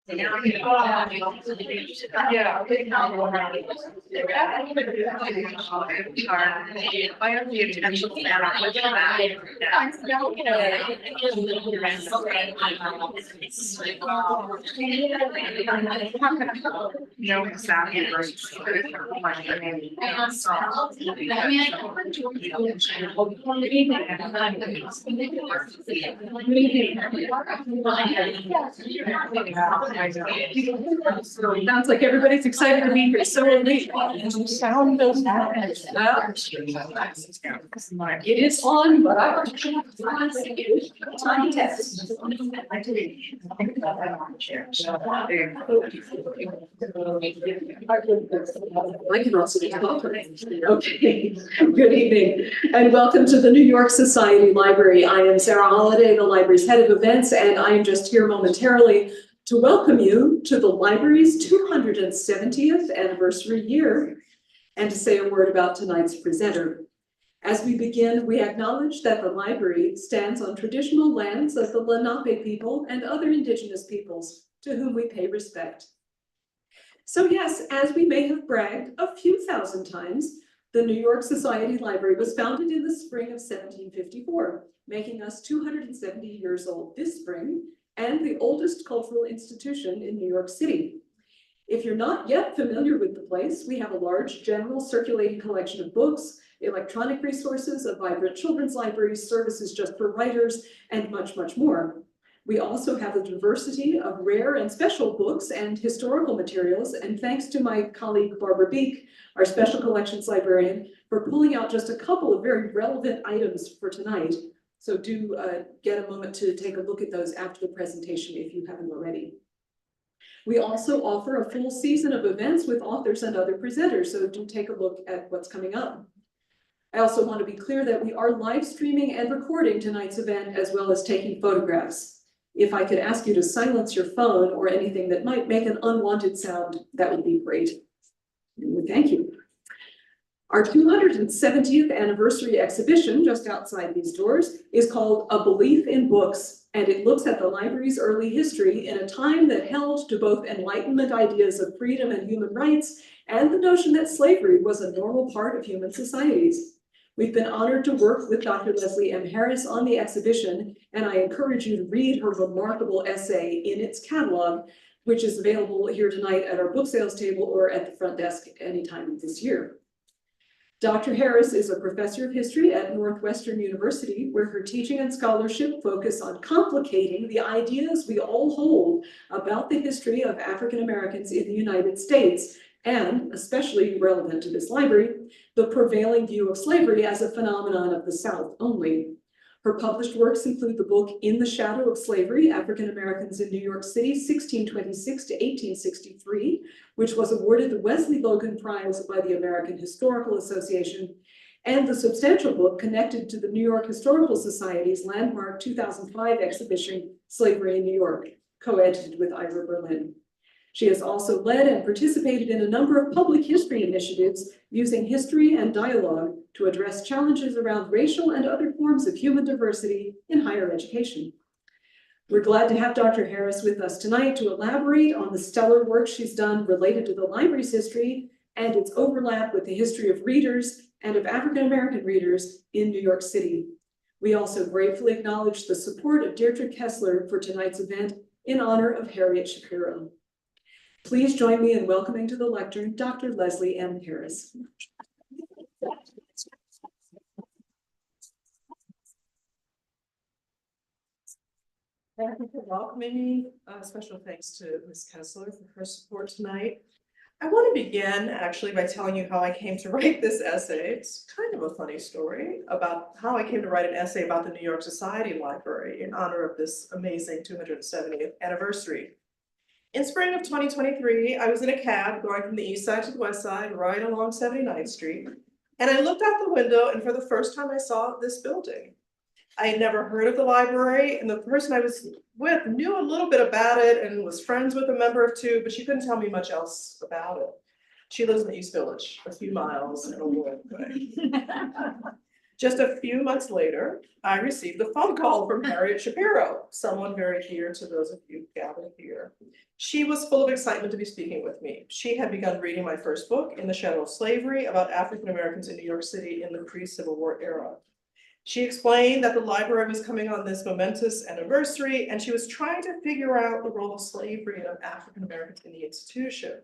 Yeah. No, exactly. Sounds like everybody's excited to be here. So are we. Sound does not. It is on, but time test. I can also do that. Okay, good evening and welcome to the New York Society Library. I am Sarah Holliday, the library's head of events, and I am just here momentarily to welcome you to the library's 270th anniversary year and to say a word about tonight's presenter. As we begin, we acknowledge that the library stands on traditional lands of the Lenape people and other indigenous peoples to whom we pay respect. So yes, as we may have bragged a few thousand times, the New York Society Library was founded in the spring of 1754, making us 270 years old this spring and the oldest cultural institution in New York City. If you're not yet familiar with the place, we have a large general circulating collection of books, electronic resources, a vibrant children's library, services just for writers, and much, much more. We also have a diversity of rare and special books and historical materials, and thanks to my colleague Barbara Beek, our special collections librarian, for pulling out just a couple of very relevant items for tonight. So do get a moment to take a look at those after the presentation if you haven't already. We also offer a full season of events with authors and other presenters, so do take a look at what's coming up. I also want to be clear that we are live streaming and recording tonight's event as well as taking photographs. If I could ask you to silence your phone or anything that might make an unwanted sound, that would be great. Thank you. Our 270th anniversary exhibition just outside these doors is called A Belief in Books, and it looks at the library's early history in a time that held to both Enlightenment ideas of freedom and human rights and the notion that slavery was a normal part of human societies. We've been honored to work with Dr. Leslie M. Harris on the exhibition, and I encourage you to read her remarkable essay in its catalog, which is available here tonight at our book sales table or at the front desk anytime this year. Dr. Harris is a professor of history at Northwestern University, where her teaching and scholarship focus on complicating the ideas we all hold about the history of African Americans in the United States, and, especially relevant to this library, the prevailing view of slavery as a phenomenon of the South only. Her published works include the book In the Shadow of Slavery, African Americans in New York City, 1626 to 1863, which was awarded the Wesley Logan Prize by the American Historical Association, and the substantial book connected to the New York Historical Society's landmark 2005 exhibition, Slavery in New York, co-edited with Ira Berlin. She has also led and participated in a number of public history initiatives using history and dialogue to address challenges around racial and other forms of human diversity in higher education. We're glad to have Dr. Harris with us tonight to elaborate on the stellar work she's done related to the library's history and its overlap with the history of readers and of African American readers in New York City. We also gratefully acknowledge the support of Deirdre Kessler for tonight's event in honor of Harriet Shapiro. Please join me in welcoming to the lectern Dr. Leslie M. Harris. Thank you for welcoming me. Special thanks to Ms. Kessler for her support tonight. I want to begin actually by telling you how I came to write this essay. It's kind of a funny story about how I came to write an essay about the New York Society Library in honor of this amazing 270th anniversary. In spring of 2023, I was in a cab going from the east side to the west side, right along 79th Street, and I looked out the window, and for the first time I saw this building. I had never heard of the library, and the person I was with knew a little bit about it and was friends with a member of two, but she couldn't tell me much else about it. She lives in the East Village, a few miles in a wood away. Just a few months later, I received a phone call from Harriet Shapiro, someone very dear to those of you gathered here. She was full of excitement to be speaking with me. She had begun reading my first book, In the Shadow of Slavery, about African Americans in New York City in the pre-Civil War era. She explained that the library was coming on this momentous anniversary, and she was trying to figure out the role of slavery and of African Americans in the institution.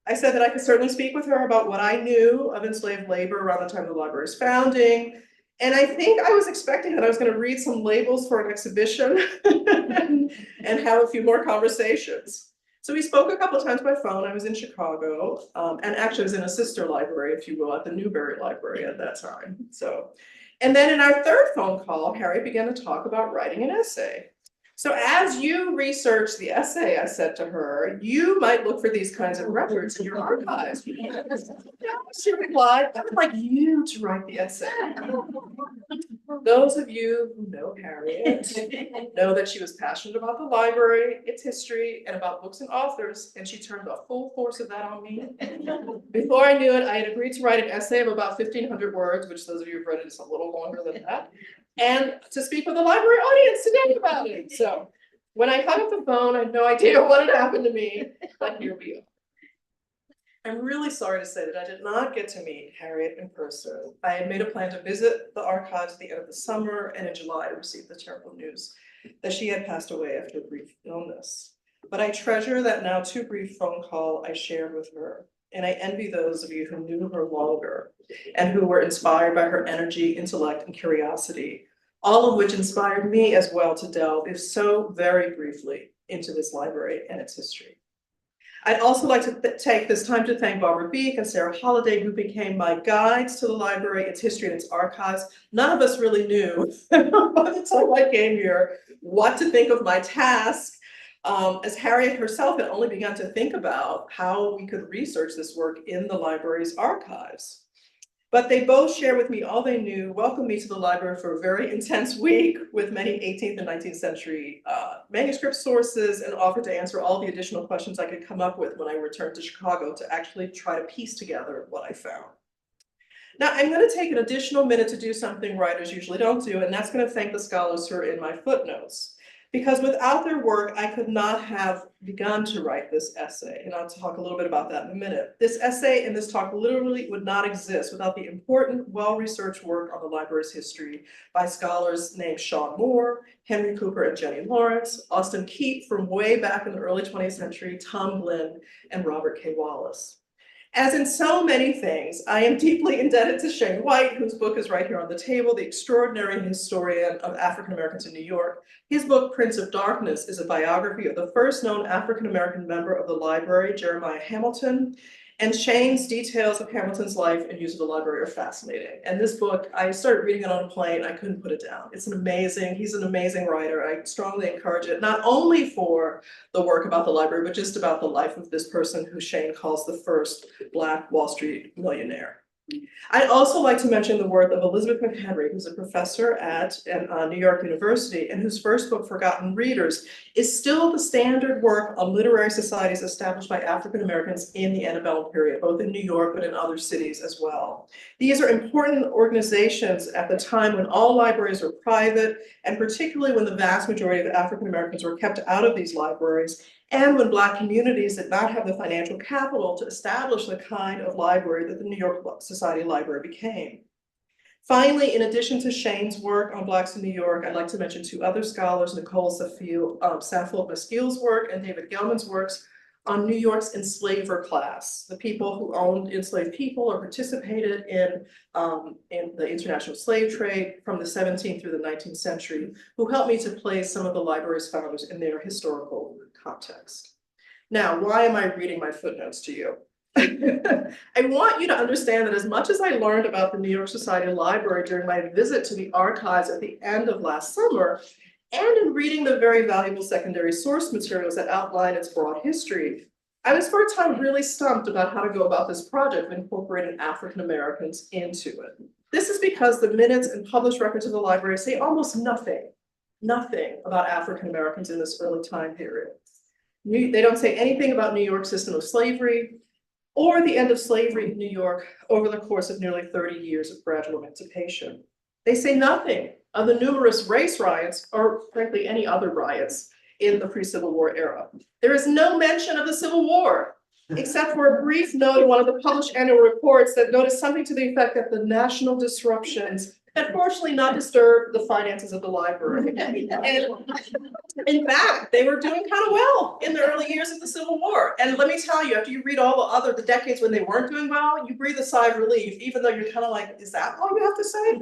I said that I could certainly speak with her about what I knew of enslaved labor around the time of the library's founding. And I think I was expecting that I was going to read some labels for an exhibition and have a few more conversations. So we spoke a couple of times by phone. I was in Chicago, and actually I was in a sister library, if you will, at the Newberry Library at that time. And then in our third phone call, Harriet began to talk about writing an essay. So as you research the essay, I said to her, you might look for these kinds of records in your archives. She replied, I would like you to write the essay. Those of you who know Harriet know that she was passionate about the library, its history, and about books and authors, and she turned the full force of that on me. Before I knew it, I had agreed to write an essay of about 1,500 words, which those of you who've read it is a little longer than that, and to speak with the library audience today about it. So when I hung up the phone, I had no idea what had happened to me, but here we are. I'm really sorry to say that I did not get to meet Harriet in person. I had made a plan to visit the archives at the end of the summer, and in July I received the terrible news that she had passed away after a brief illness. But I treasure that now too brief phone call I shared with her, and I envy those of you who knew her longer and who were inspired by her energy, intellect, and curiosity, all of which inspired me as well to delve, if so very briefly, into this library and its history. I'd also like to take this time to thank Barbara Beek and Sarah Holliday, who became my guides to the library, its history, and its archives. None of us really knew by the time I came here what to think of my task, as Harriet herself had only begun to think about how we could research this work in the library's archives. But they both shared with me all they knew, welcomed me to the library for a very intense week with many 18th and 19th century manuscript sources, and offered to answer all the additional questions I could come up with when I returned to Chicago to actually try to piece together what I found. Now, I'm going to take an additional minute to do something writers usually don't do, and that's going to thank the scholars who are in my footnotes. Because without their work, I could not have begun to write this essay, and I'll talk a little bit about that in a minute. This essay and this talk literally would not exist without the important, well-researched work on the library's history by scholars named Sean Moore, Henry Cooper and Jenny Lawrence, Austin Keep from way back in the early 20th century, Tom Glynn, and Robert K. Wallace. As in so many things, I am deeply indebted to Shane White, whose book is right here on the table, The Extraordinary Historian of African Americans in New York. His book, Prince of Darkness, is a biography of the first known African American member of the library, Jeremiah Hamilton. And Shane's details of Hamilton's life and use of the library are fascinating. And this book, I started reading it on a plane, I couldn't put it down. He's an amazing writer. I strongly encourage it, not only for the work about the library, but just about the life of this person who Shane calls the first Black Wall Street millionaire. I'd also like to mention the work of Elizabeth McHenry, who's a professor at New York University, and whose first book, Forgotten Readers, is still the standard work on literary societies established by African Americans in the antebellum period, both in New York but in other cities as well. These are important organizations at the time when all libraries were private, and particularly when the vast majority of African Americans were kept out of these libraries, and when Black communities did not have the financial capital to establish the kind of library that the New York Society Library became. Finally, in addition to Shane's work on Blacks in New York, I'd like to mention two other scholars, Nicole Saffield Maskill's work and David Gelman's works on New York's enslaver class, the people who owned enslaved people or participated in the international slave trade from the 17th through the 19th century, who helped me to place some of the library's founders in their historical context. Now, why am I reading my footnotes to you? I want you to understand that as much as I learned about the New York Society Library during my visit to the archives at the end of last summer, and in reading the very valuable secondary source materials that outline its broad history, I was for a time really stumped about how to go about this project of incorporating African Americans into it. This is because the minutes and published records of the library say almost nothing about African Americans in this early time period. They don't say anything about New York's system of slavery or the end of slavery in New York over the course of nearly 30 years of gradual emancipation. They say nothing of the numerous race riots or frankly any other riots in the pre-Civil War era. There is no mention of the Civil War, except for a brief note in one of the published annual reports that noticed something to the effect that the national disruptions had fortunately not disturbed the finances of the library. And in fact, they were doing kind of well in the early years of the Civil War. And let me tell you, after you read all the decades when they weren't doing well, you breathe a sigh of relief, even though you're kind of like, is that all you have to say?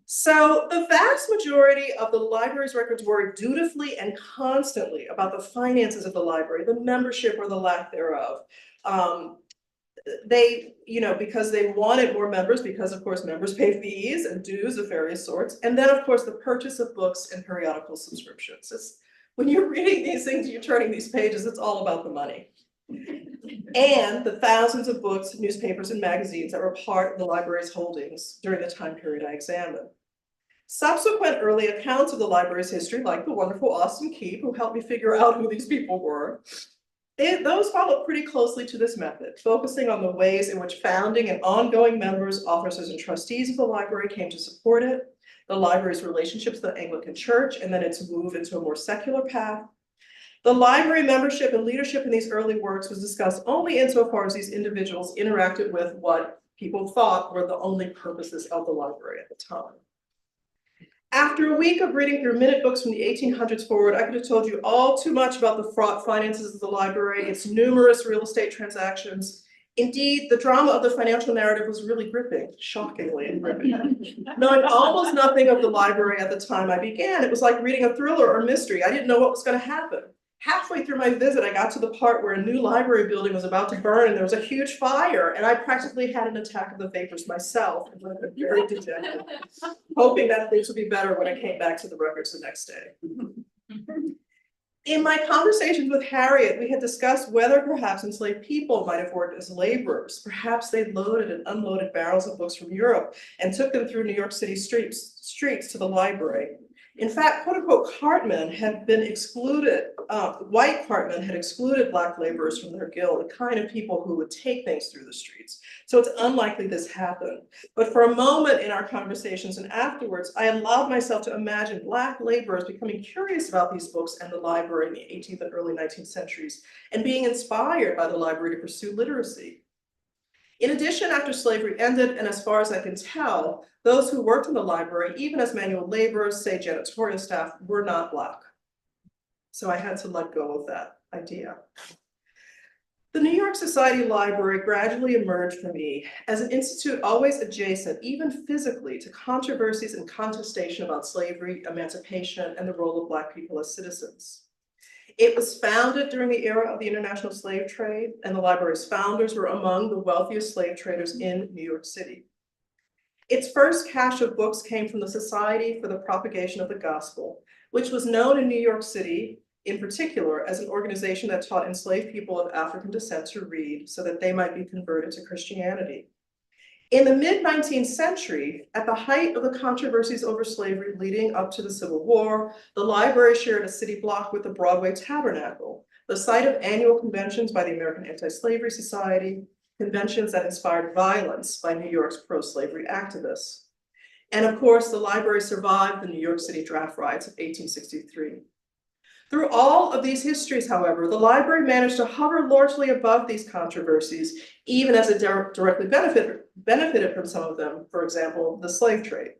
So the vast majority of the library's records were dutifully and constantly about the finances of the library, the membership or the lack thereof. They, because they wanted more members, because of course members pay fees and dues of various sorts. And then of course the purchase of books and periodical subscriptions. When you're reading these things, you're turning these pages, it's all about the money. And the thousands of books, newspapers, and magazines that were part of the library's holdings during the time period I examined. Subsequent early accounts of the library's history, like the wonderful Austin Keep, who helped me figure out who these people were, those follow pretty closely to this method, focusing on the ways in which founding and ongoing members, officers, and trustees of the library came to support it, the library's relationships with the Anglican Church, and then its move into a more secular path. The library membership and leadership in these early works was discussed only insofar as these individuals interacted with what people thought were the only purposes of the library at the time. After a week of reading through minute books from the 1800s forward, I could have told you all too much about the fraught finances of the library, its numerous real estate transactions. Indeed, the drama of the financial narrative was really gripping, shockingly gripping. Knowing almost nothing of the library at the time I began, it was like reading a thriller or mystery. I didn't know what was going to happen. Halfway through my visit, I got to the part where a new library building was about to burn and there was a huge fire, and I practically had an attack of the vapors myself, and was very dejected, hoping that things would be better when I came back to the records the next day. In my conversations with Harriet, we had discussed whether perhaps enslaved people might have worked as laborers. Perhaps they loaded and unloaded barrels of books from Europe and took them through New York City streets to the library. In fact, quote unquote, cartmen had been excluded, white cartmen had excluded Black laborers from their guild, the kind of people who would take things through the streets. So it's unlikely this happened. But for a moment in our conversations and afterwards, I allowed myself to imagine Black laborers becoming curious about these books and the library in the 18th and early 19th centuries, and being inspired by the library to pursue literacy. In addition, after slavery ended, and as far as I can tell, those who worked in the library, even as manual laborers, say janitorial staff, were not Black. So I had to let go of that idea. The New York Society Library gradually emerged for me as an institute always adjacent, even physically, to controversies and contestation about slavery, emancipation, and the role of Black people as citizens. It was founded during the era of the international slave trade, and the library's founders were among the wealthiest slave traders in New York City. Its first cache of books came from the Society for the Propagation of the Gospel, which was known in New York City, in particular, as an organization that taught enslaved people of African descent to read so that they might be converted to Christianity. In the mid-19th century, at the height of the controversies over slavery leading up to the Civil War, the library shared a city block with the Broadway Tabernacle, the site of annual conventions by the American Anti-Slavery Society, conventions that inspired violence by New York's pro-slavery activists. And of course, the library survived the New York City draft riots of 1863. Through all of these histories, however, the library managed to hover largely above these controversies, even as it directly benefited from some of them, for example, the slave trade.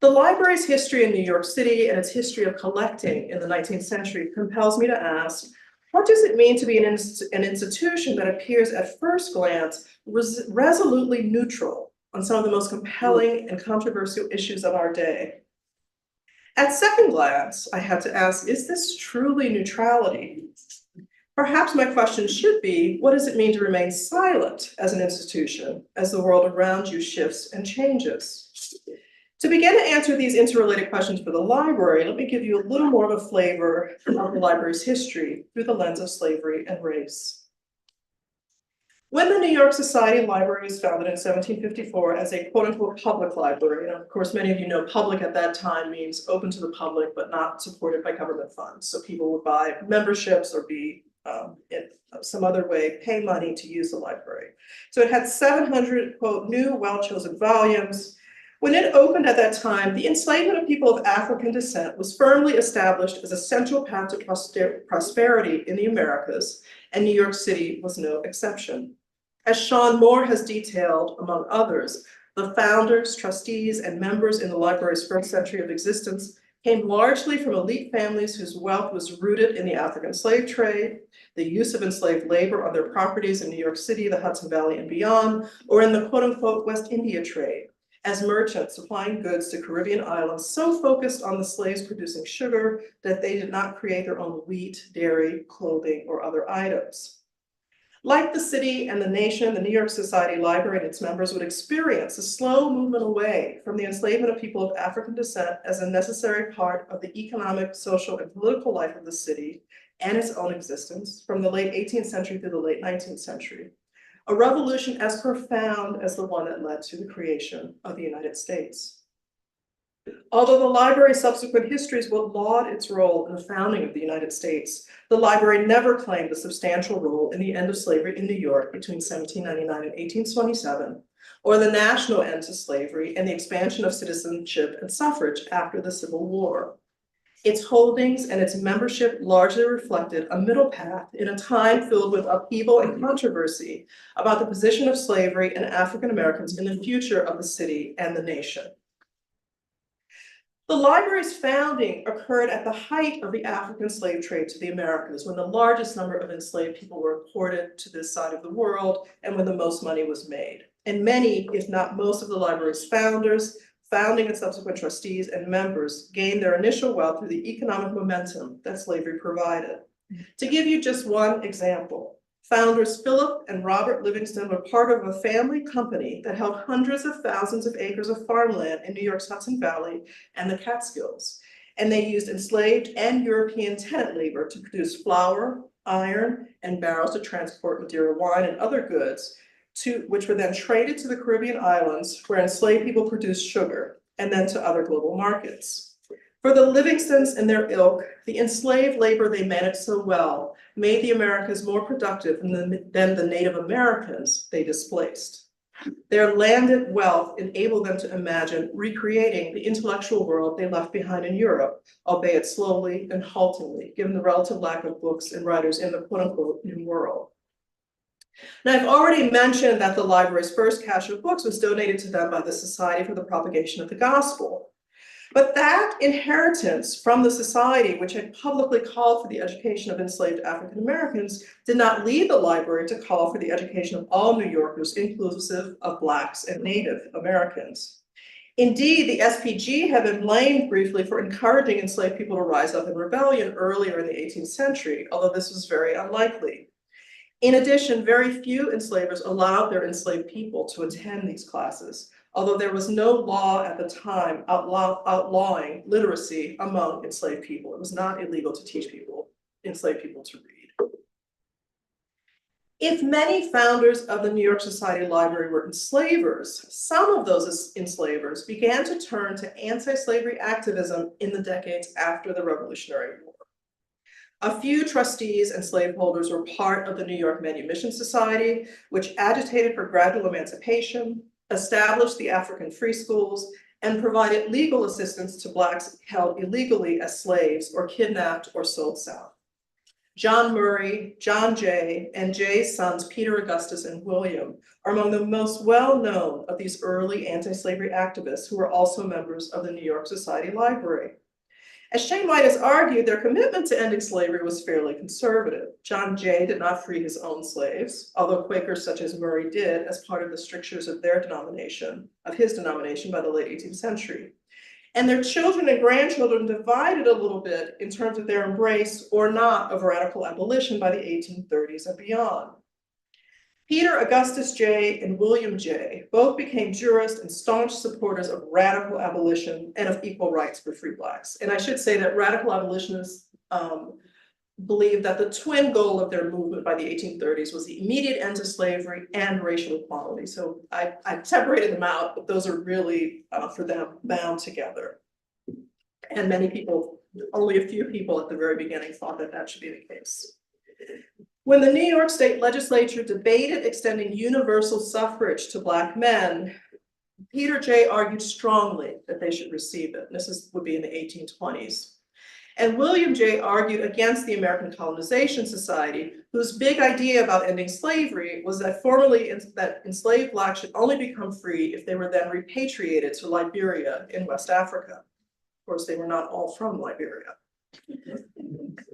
The library's history in New York City and its history of collecting in the 19th century compels me to ask, what does it mean to be an institution that appears at first glance resolutely neutral on some of the most compelling and controversial issues of our day? At second glance, I had to ask, is this truly neutrality? Perhaps my question should be, what does it mean to remain silent as an institution as the world around you shifts and changes? To begin to answer these interrelated questions for the library, let me give you a little more of a flavor of the library's history through the lens of slavery and race. When the New York Society Library was founded in 1754 as a quote-unquote public library, and of course many of you know public at that time means open to the public but not supported by government funds. So people would buy memberships or be in some other way pay money to use the library. So it had 700 quote new well-chosen volumes, When it opened at that time, the enslavement of people of African descent was firmly established as a central path to prosperity in the Americas, and New York City was no exception. As Sean Moore has detailed, among others, the founders, trustees, and members in the library's first century of existence came largely from elite families whose wealth was rooted in the African slave trade, the use of enslaved labor on their properties in New York City, the Hudson Valley, and beyond, or in the quote-unquote West India trade, as merchants supplying goods to Caribbean islands so focused on the slaves producing sugar that they did not create their own wheat, dairy, clothing, or other items. Like the city and the nation, the New York Society Library and its members would experience a slow movement away from the enslavement of people of African descent as a necessary part of the economic, social, and political life of the city and its own existence from the late 18th century through the late 19th century. A revolution as profound as the one that led to the creation of the United States. Although the library's subsequent histories will laud its role in the founding of the United States, the library never claimed a substantial role in the end of slavery in New York between 1799 and 1827, or the national end to slavery and the expansion of citizenship and suffrage after the Civil War. Its holdings and its membership largely reflected a middle path in a time filled with upheaval and controversy about the position of slavery and African Americans in the future of the city and the nation. The library's founding occurred at the height of the African slave trade to the Americas, when the largest number of enslaved people were imported to this side of the world and when the most money was made. And many, if not most, of the library's founders, founding and subsequent trustees and members gained their initial wealth through the economic momentum that slavery provided. To give you just one example, founders Philip and Robert Livingston were part of a family company that held hundreds of thousands of acres of farmland in New York's Hudson Valley and the Catskills. And they used enslaved and European tenant labor to produce flour, iron, and barrels to transport Madeira wine and other goods, which were then traded to the Caribbean islands where enslaved people produced sugar, and then to other global markets. For the Livingstons and their ilk, the enslaved labor they managed so well made the Americas more productive than the Native Americans they displaced. Their landed wealth enabled them to imagine recreating the intellectual world they left behind in Europe, albeit slowly and haltingly, given the relative lack of books and writers in the quote-unquote New World. Now, I've already mentioned that the library's first cache of books was donated to them by the Society for the Propagation of the Gospel. But that inheritance from the society, which had publicly called for the education of enslaved African Americans, did not lead the library to call for the education of all New Yorkers, inclusive of Blacks and Native Americans. Indeed, the SPG had been blamed briefly for encouraging enslaved people to rise up in rebellion earlier in the 18th century, although this was very unlikely. In addition, very few enslavers allowed their enslaved people to attend these classes, although there was no law at the time outlawing literacy among enslaved people. It was not illegal to teach enslaved people to read. If many founders of the New York Society Library were enslavers, some of those enslavers began to turn to anti-slavery activism in the decades after the Revolutionary War. A few trustees and slaveholders were part of the New York Manumission Society, which agitated for gradual emancipation, established the African free schools, and provided legal assistance to Blacks held illegally as slaves or kidnapped or sold south. John Murray, John Jay, and Jay's sons, Peter Augustus and William, are among the most well-known of these early anti-slavery activists who were also members of the New York Society Library. As Shane White has argued, their commitment to ending slavery was fairly conservative. John Jay did not free his own slaves, although Quakers such as Murray did as part of the strictures of his denomination by the late 18th century. And their children and grandchildren divided a little bit in terms of their embrace or not of radical abolition by the 1830s and beyond. Peter Augustus Jay and William Jay both became jurists and staunch supporters of radical abolition and of equal rights for free Blacks. And I should say that radical abolitionists believed that the twin goal of their movement by the 1830s was the immediate end to slavery and racial equality. So I separated them out, but those are really, for them, bound together. And many people, only a few people at the very beginning thought that that should be the case. When the New York State Legislature debated extending universal suffrage to Black men, Peter J. argued strongly that they should receive it. Would be in the 1820s. And William J. argued against the American Colonization Society, whose big idea about ending slavery was that that enslaved blacks should only become free if they were then repatriated to Liberia in West Africa. Of course, they were not all from Liberia.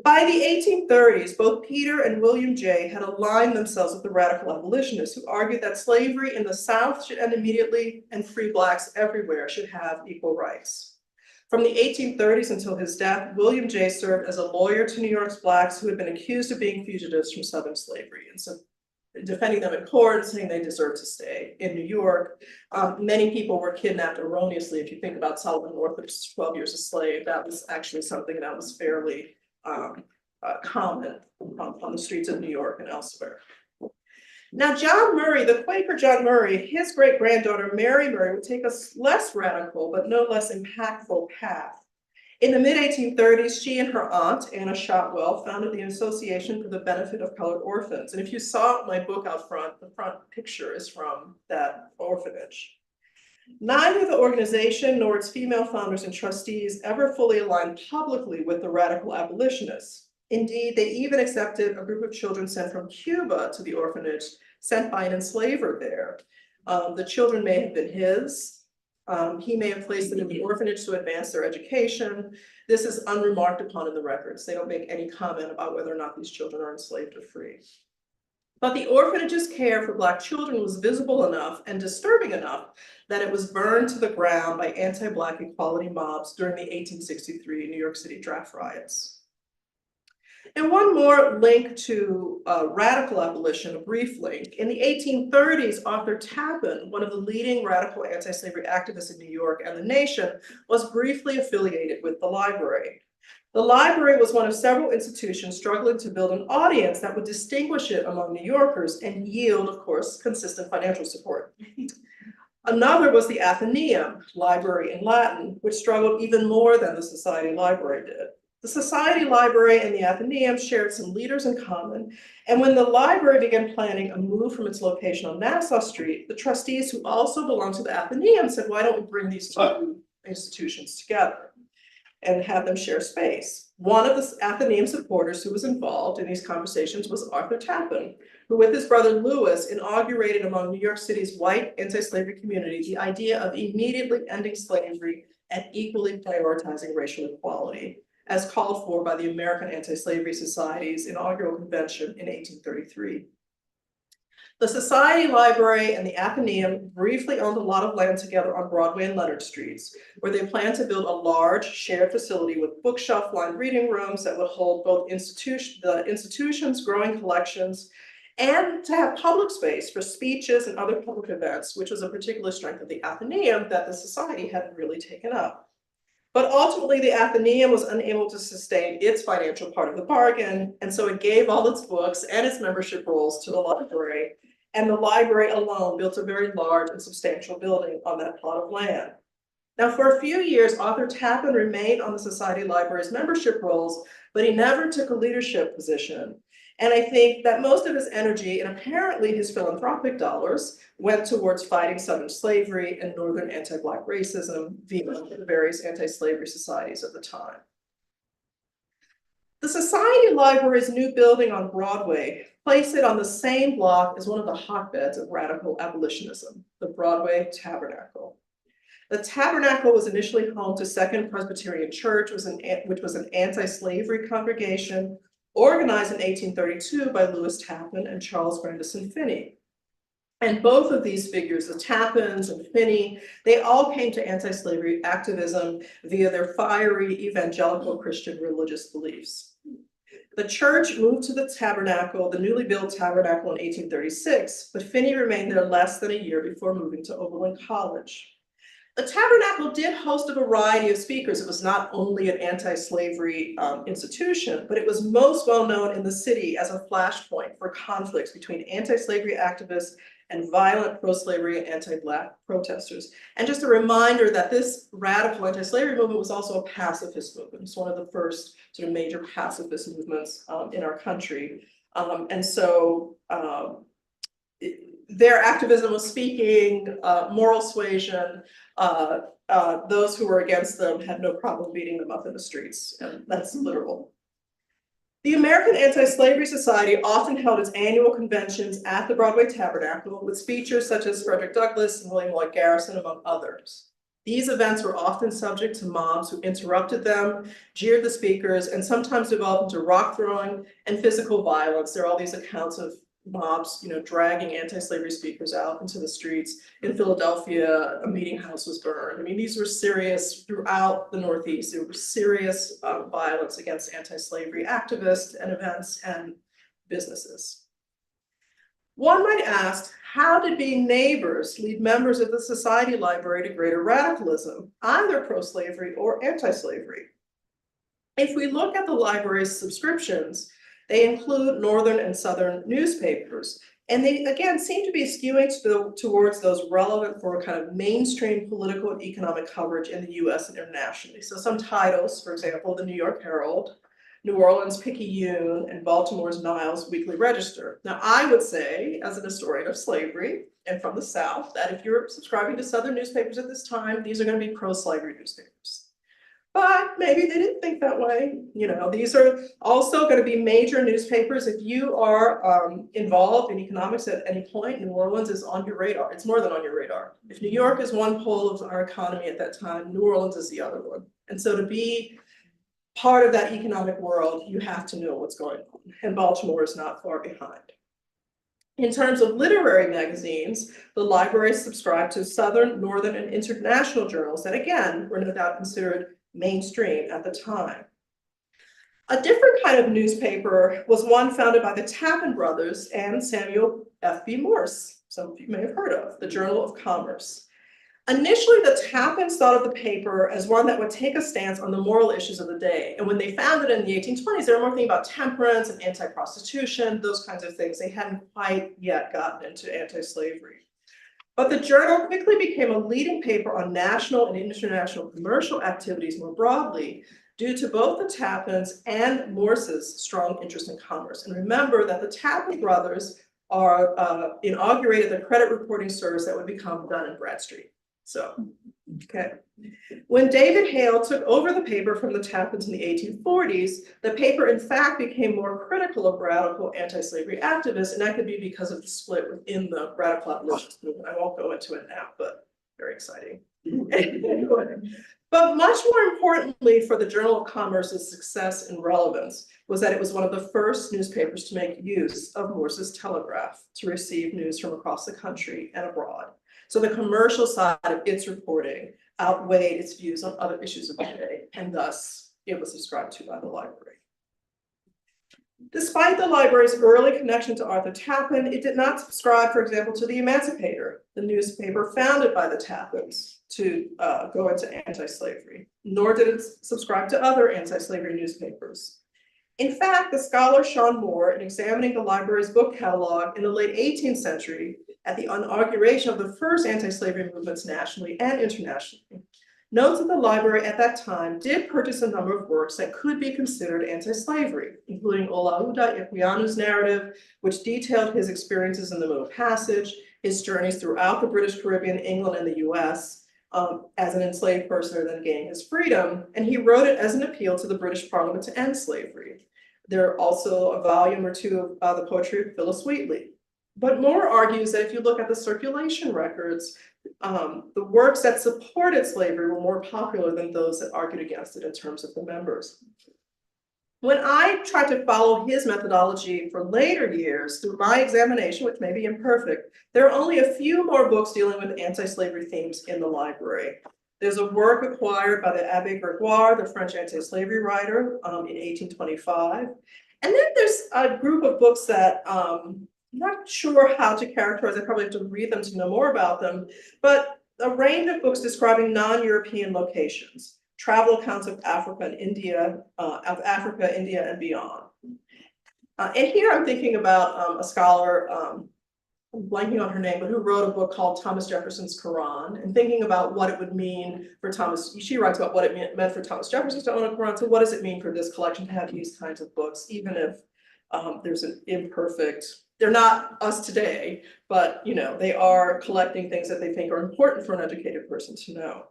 By the 1830s, both Peter and William J. had aligned themselves with the radical abolitionists who argued that slavery in the South should end immediately and free blacks everywhere should have equal rights. From the 1830s until his death, William J. served as a lawyer to New York's blacks who had been accused of being fugitives from Southern slavery, and so defending them in court, saying they deserved to stay in New York. Many people were kidnapped erroneously. If you think about Solomon Northup's 12 Years a Slave, that was actually something that was fairly common on the streets of New York and elsewhere. Now, John Murray, the Quaker John Murray, his great-granddaughter Mary Murray would take a less radical but no less impactful path. In the mid-1830s, she and her aunt, Anna Shotwell, founded the Association for the Benefit of Colored Orphans. And if you saw my book out front, the front picture is from that orphanage. Neither the organization nor its female founders and trustees ever fully aligned publicly with the radical abolitionists. Indeed, they even accepted a group of children sent from Cuba to the orphanage, sent by an enslaver there. The children may have been his. He may have placed them in the orphanage to advance their education. This is unremarked upon in the records. They don't make any comment about whether or not these children are enslaved or free. But the orphanage's care for Black children was visible enough and disturbing enough that it was burned to the ground by anti-Black equality mobs during the 1863 New York City draft riots. And one more link to radical abolition, a brief link. In the 1830s, Arthur Tappan, one of the leading radical anti-slavery activists in New York and the nation, was briefly affiliated with the library. The library was one of several institutions struggling to build an audience that would distinguish it among New Yorkers and yield, of course, consistent financial support. Another was the Athenaeum, library in Latin, which struggled even more than the Society Library did. The Society Library and the Athenaeum shared some leaders in common, and when the library began planning a move from its location on Nassau Street, the trustees who also belonged to the Athenaeum said, why don't we bring these two institutions together and have them share space? One of the Athenaeum supporters who was involved in these conversations was Arthur Tappan, who with his brother Lewis inaugurated among New York City's white anti-slavery community the idea of immediately ending slavery and equally prioritizing racial equality, as called for by the American Anti-Slavery Society's inaugural convention in 1833. The Society Library and the Athenaeum briefly owned a lot of land together on Broadway and Leonard Streets, where they planned to build a large shared facility with bookshelf-lined reading rooms that would hold both the institution's growing collections and to have public space for speeches and other public events, which was a particular strength of the Athenaeum that the Society hadn't really taken up. But ultimately, the Athenaeum was unable to sustain its financial part of the bargain, and so it gave all its books and its membership rolls to the library, and the library alone built a very large and substantial building on that plot of land. Now, for a few years, Arthur Tappan remained on the Society Library's membership rolls, but he never took a leadership position. And I think that most of his energy and apparently his philanthropic dollars went towards fighting Southern slavery and Northern anti-Black racism via the various anti-slavery societies of the time. The Society Library's new building on Broadway placed it on the same block as one of the hotbeds of radical abolitionism, the Broadway Tabernacle. The Tabernacle was initially home to Second Presbyterian Church, which was an anti-slavery congregation organized in 1832 by Lewis Tappan and Charles Grandison Finney. And both of these figures, the Tappans and Finney, they all came to anti-slavery activism via their fiery evangelical Christian religious beliefs. The church moved to the tabernacle, the newly built tabernacle, in 1836, but Finney remained there less than a year before moving to Oberlin College. The Tabernacle did host a variety of speakers. It was not only an anti-slavery institution, but it was most well known in the city as a flashpoint for conflicts between anti-slavery activists and violent pro-slavery and anti-Black protesters. And just a reminder that this radical anti-slavery movement was also a pacifist movement. It's one of the first sort of major pacifist movements in our country. their activism was speaking, moral suasion. Those who were against them had no problem beating them up in the streets, and that's literal. The American Anti-Slavery Society often held its annual conventions at the Broadway Tabernacle with speakers such as Frederick Douglass and William Lloyd Garrison, among others. These events were often subject to mobs who interrupted them, jeered the speakers, and sometimes developed into rock throwing and physical violence. There are all these accounts of mobs, dragging anti-slavery speakers out into the streets. In Philadelphia, a meeting house was burned. I mean, these were serious throughout the Northeast. There was serious violence against anti-slavery activists and events and businesses. One might ask, how did being neighbors lead members of the Society Library to greater radicalism, either pro-slavery or anti-slavery? If we look at the library's subscriptions, they include Northern and Southern newspapers, and they, again, seem to be skewing towards those relevant for kind of mainstream political and economic coverage in the US and internationally. So some titles, for example, the New York Herald, New Orleans Picayune, and Baltimore's Niles Weekly Register. Now, I would say, as an historian of slavery and from the South, that if you're subscribing to Southern newspapers at this time, these are going to be pro-slavery newspapers. But maybe they didn't think that way. These are also going to be major newspapers. If you are involved in economics at any point, New Orleans is on your radar. It's more than on your radar. If New York is one pole of our economy at that time, New Orleans is the other one. And so to be part of that economic world, you have to know what's going on. And Baltimore is not far behind. In terms of literary magazines, the library subscribed to Southern, Northern, and international journals that, again, were no doubt considered mainstream at the time. A different kind of newspaper was one founded by the Tappan brothers and Samuel F.B. Morse, some of you may have heard of, the Journal of Commerce. Initially, the Tappans thought of the paper as one that would take a stance on the moral issues of the day. And when they founded it in the 1820s, they were more thinking about temperance and anti-prostitution, those kinds of things. They hadn't quite yet gotten into anti-slavery. But the journal quickly became a leading paper on national and international commercial activities more broadly, due to both the Tappans and Morse's strong interest in commerce. And remember that the Tappan brothers inaugurated the credit reporting service that would become Dun & Bradstreet. So, okay. When David Hale took over the paper from the Tappans in the 1840s, the paper in fact became more critical of radical anti-slavery activists, and that could be because of the split within the radical abolitionist movement. I won't go into it now, but very exciting. But much more importantly for the Journal of Commerce's success and relevance was that it was one of the first newspapers to make use of Morse's telegraph to receive news from across the country and abroad. So the commercial side of its reporting outweighed its views on other issues of the day, and thus it was subscribed to by the library. Despite the library's early connection to Arthur Tappan, it did not subscribe, for example, to the Emancipator, the newspaper founded by the Tappans to go into anti-slavery, nor did it subscribe to other anti-slavery newspapers. In fact, the scholar Sean Moore, in examining the library's book catalog in the late 18th century at the inauguration of the first anti-slavery movements nationally and internationally, notes that the library at that time did purchase a number of works that could be considered anti-slavery, including Olaudah Equianu's narrative, which detailed his experiences in the Middle Passage, his journeys throughout the British Caribbean, England, and the US, as an enslaved person then gaining his freedom, and he wrote it as an appeal to the British Parliament to end slavery. There are also a volume or two of the poetry of Phyllis Wheatley. But Moore argues that if you look at the circulation records, the works that supported slavery were more popular than those that argued against it in terms of the members. When I tried to follow his methodology for later years through my examination, which may be imperfect, there are only a few more books dealing with anti-slavery themes in the library. There's a work acquired by the Abbé Grégoire, the French anti-slavery writer, in 1825. And then there's a group of books that I'm not sure how to characterize. I probably have to read them to know more about them, but a range of books describing non-European locations. Travel accounts of Africa and India, India, and beyond. And here I'm thinking about a scholar, I'm blanking on her name, but who wrote a book called Thomas Jefferson's Quran, and thinking about what it would mean for Thomas. She writes about what it meant for Thomas Jefferson to own a Quran. So what does it mean for this collection to have these kinds of books, even if There's an imperfect, they're not us today, but they are collecting things that they think are important for an educated person to know.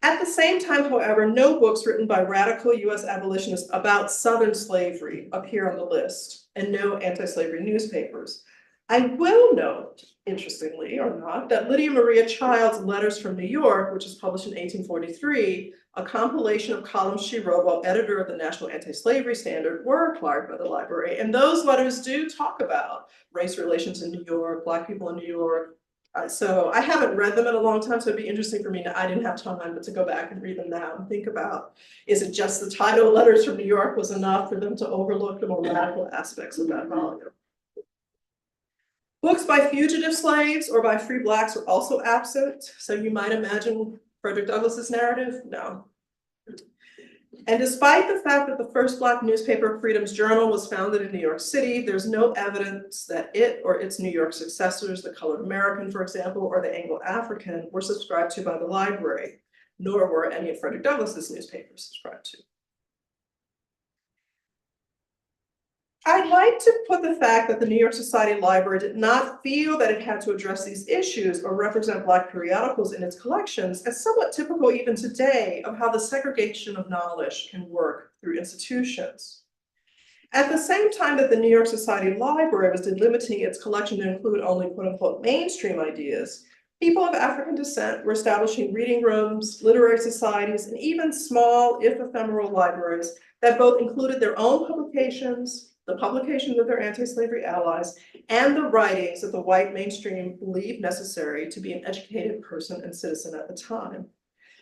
At the same time, however, no books written by radical US abolitionists about Southern slavery appear on the list, and no anti-slavery newspapers. I will note, interestingly or not, that Lydia Maria Child's Letters from New York, which was published in 1843, a compilation of columns she wrote while editor of the National Anti-Slavery Standard, were acquired by the library. And those letters do talk about race relations in New York, Black people in New York. So I haven't read them in a long time, so it'd be interesting for me I didn't have time, but to go back and read them now and think about, is it just the title Letters from New York was enough for them to overlook the more radical aspects of that volume? Books by fugitive slaves or by free Blacks were also absent. So you might imagine Frederick Douglass's narrative? No. And despite the fact that the first Black newspaper, Freedom's Journal, was founded in New York City, there's no evidence that it or its New York successors, the Colored American, for example, or the Anglo-African, were subscribed to by the library, nor were any of Frederick Douglass's newspapers subscribed to. I'd like to put the fact that the New York Society Library did not feel that it had to address these issues or represent Black periodicals in its collections as somewhat typical even today of how the segregation of knowledge can work through institutions. At the same time that the New York Society Library was delimiting its collection to include only quote-unquote mainstream ideas, people of African descent were establishing reading rooms, literary societies, and even small, if ephemeral, libraries that both included their own publications, the publications of their anti-slavery allies, and the writings that the white mainstream believed necessary to be an educated person and citizen at the time.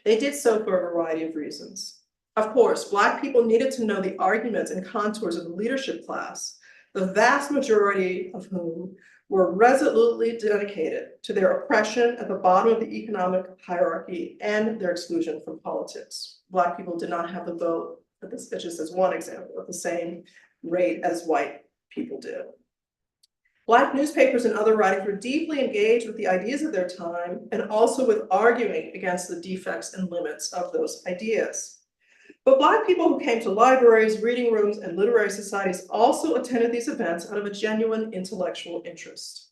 They did so for a variety of reasons. Of course, Black people needed to know the arguments and contours of the leadership class, the vast majority of whom were resolutely dedicated to their oppression at the bottom of the economic hierarchy and their exclusion from politics. Black people did not have the vote, but this just as one example of the same rate as white people did. Black newspapers and other writings were deeply engaged with the ideas of their time and also with arguing against the defects and limits of those ideas. But Black people who came to libraries, reading rooms, and literary societies also attended these events out of a genuine intellectual interest.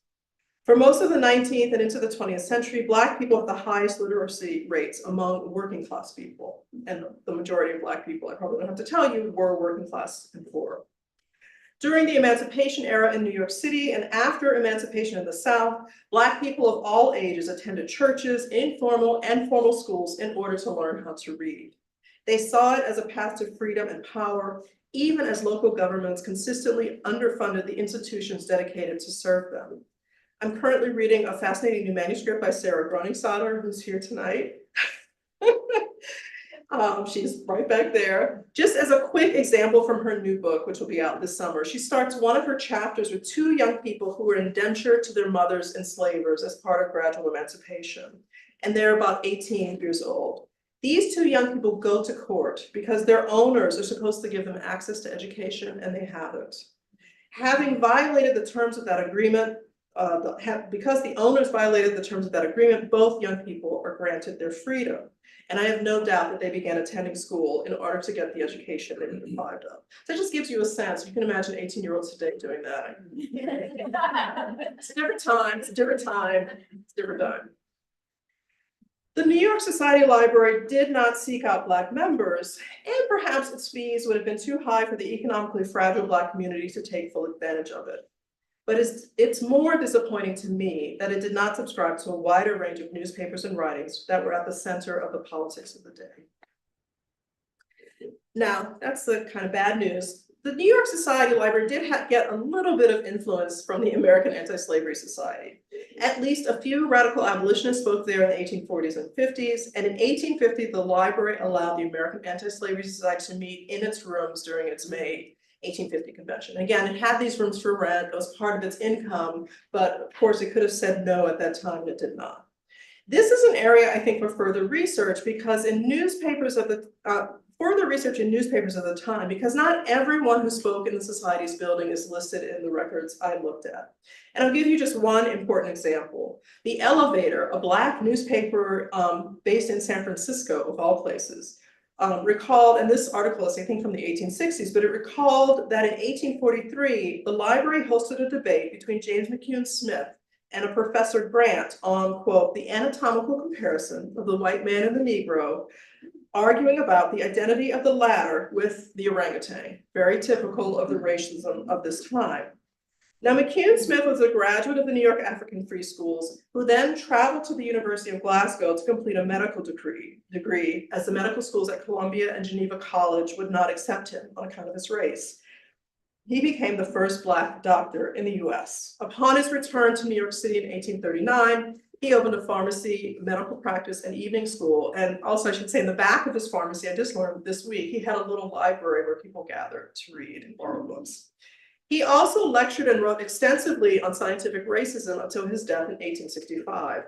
For most of the 19th and into the 20th century, Black people had the highest literacy rates among working class people. And the majority of Black people, I probably don't have to tell you, were working class and poor. During the Emancipation era in New York City and after emancipation in the South, Black people of all ages attended churches, informal and formal schools in order to learn how to read. They saw it as a path to freedom and power, even as local governments consistently underfunded the institutions dedicated to serve them. I'm currently reading a fascinating new manuscript by Sarah Groningsader, who's here tonight. She's right back there. Just as a quick example from her new book, which will be out this summer, she starts one of her chapters with two young people who were indentured to their mothers enslavers as part of gradual emancipation. And they're about 18 years old. These two young people go to court because their owners are supposed to give them access to education, and they haven't. Having violated the terms of that agreement, because the owners violated the terms of that agreement, both young people are granted their freedom. And I have no doubt that they began attending school in order to get the education they were deprived of. So that just gives you a sense. You can imagine 18-year-olds today doing that. It's a different time, it's a different time, it's a different time. The New York Society Library did not seek out Black members, and perhaps its fees would have been too high for the economically fragile Black community to take full advantage of it. But it's more disappointing to me that it did not subscribe to a wider range of newspapers and writings that were at the center of the politics of the day. Now, that's the kind of bad news. The New York Society Library did get a little bit of influence from the American Anti-Slavery Society. At least a few radical abolitionists spoke there in the 1840s and 50s, and in 1850, the library allowed the American Anti-Slavery Society to meet in its rooms during its May 1850 convention. Again, it had these rooms for rent, it was part of its income, but of course it could have said no at that time, and it did not. This is an area I think for further research because in newspapers of the, further research in newspapers of the time, because not everyone who spoke in the society's building is listed in the records I looked at. And I'll give you just one important example. The Elevator, a Black newspaper based in San Francisco, of all places, recalled, and this article is, I think, from the 1860s, but it recalled that in 1843, the library hosted a debate between James McCune Smith and a Professor Grant on, quote, the anatomical comparison of the white man and the Negro, arguing about the identity of the latter with the orangutan, very typical of the racism of this time. Now, McCune Smith was a graduate of the New York African Free Schools, who then traveled to the University of Glasgow to complete a medical degree, as the medical schools at Columbia and Geneva College would not accept him on account of his race. He became the first Black doctor in the US. Upon his return to New York City in 1839, he opened a pharmacy, medical practice, and evening school. And also, I should say, in the back of his pharmacy, I just learned this week, he had a little library where people gathered to read and borrow books. He also lectured and wrote extensively on scientific racism until his death in 1865.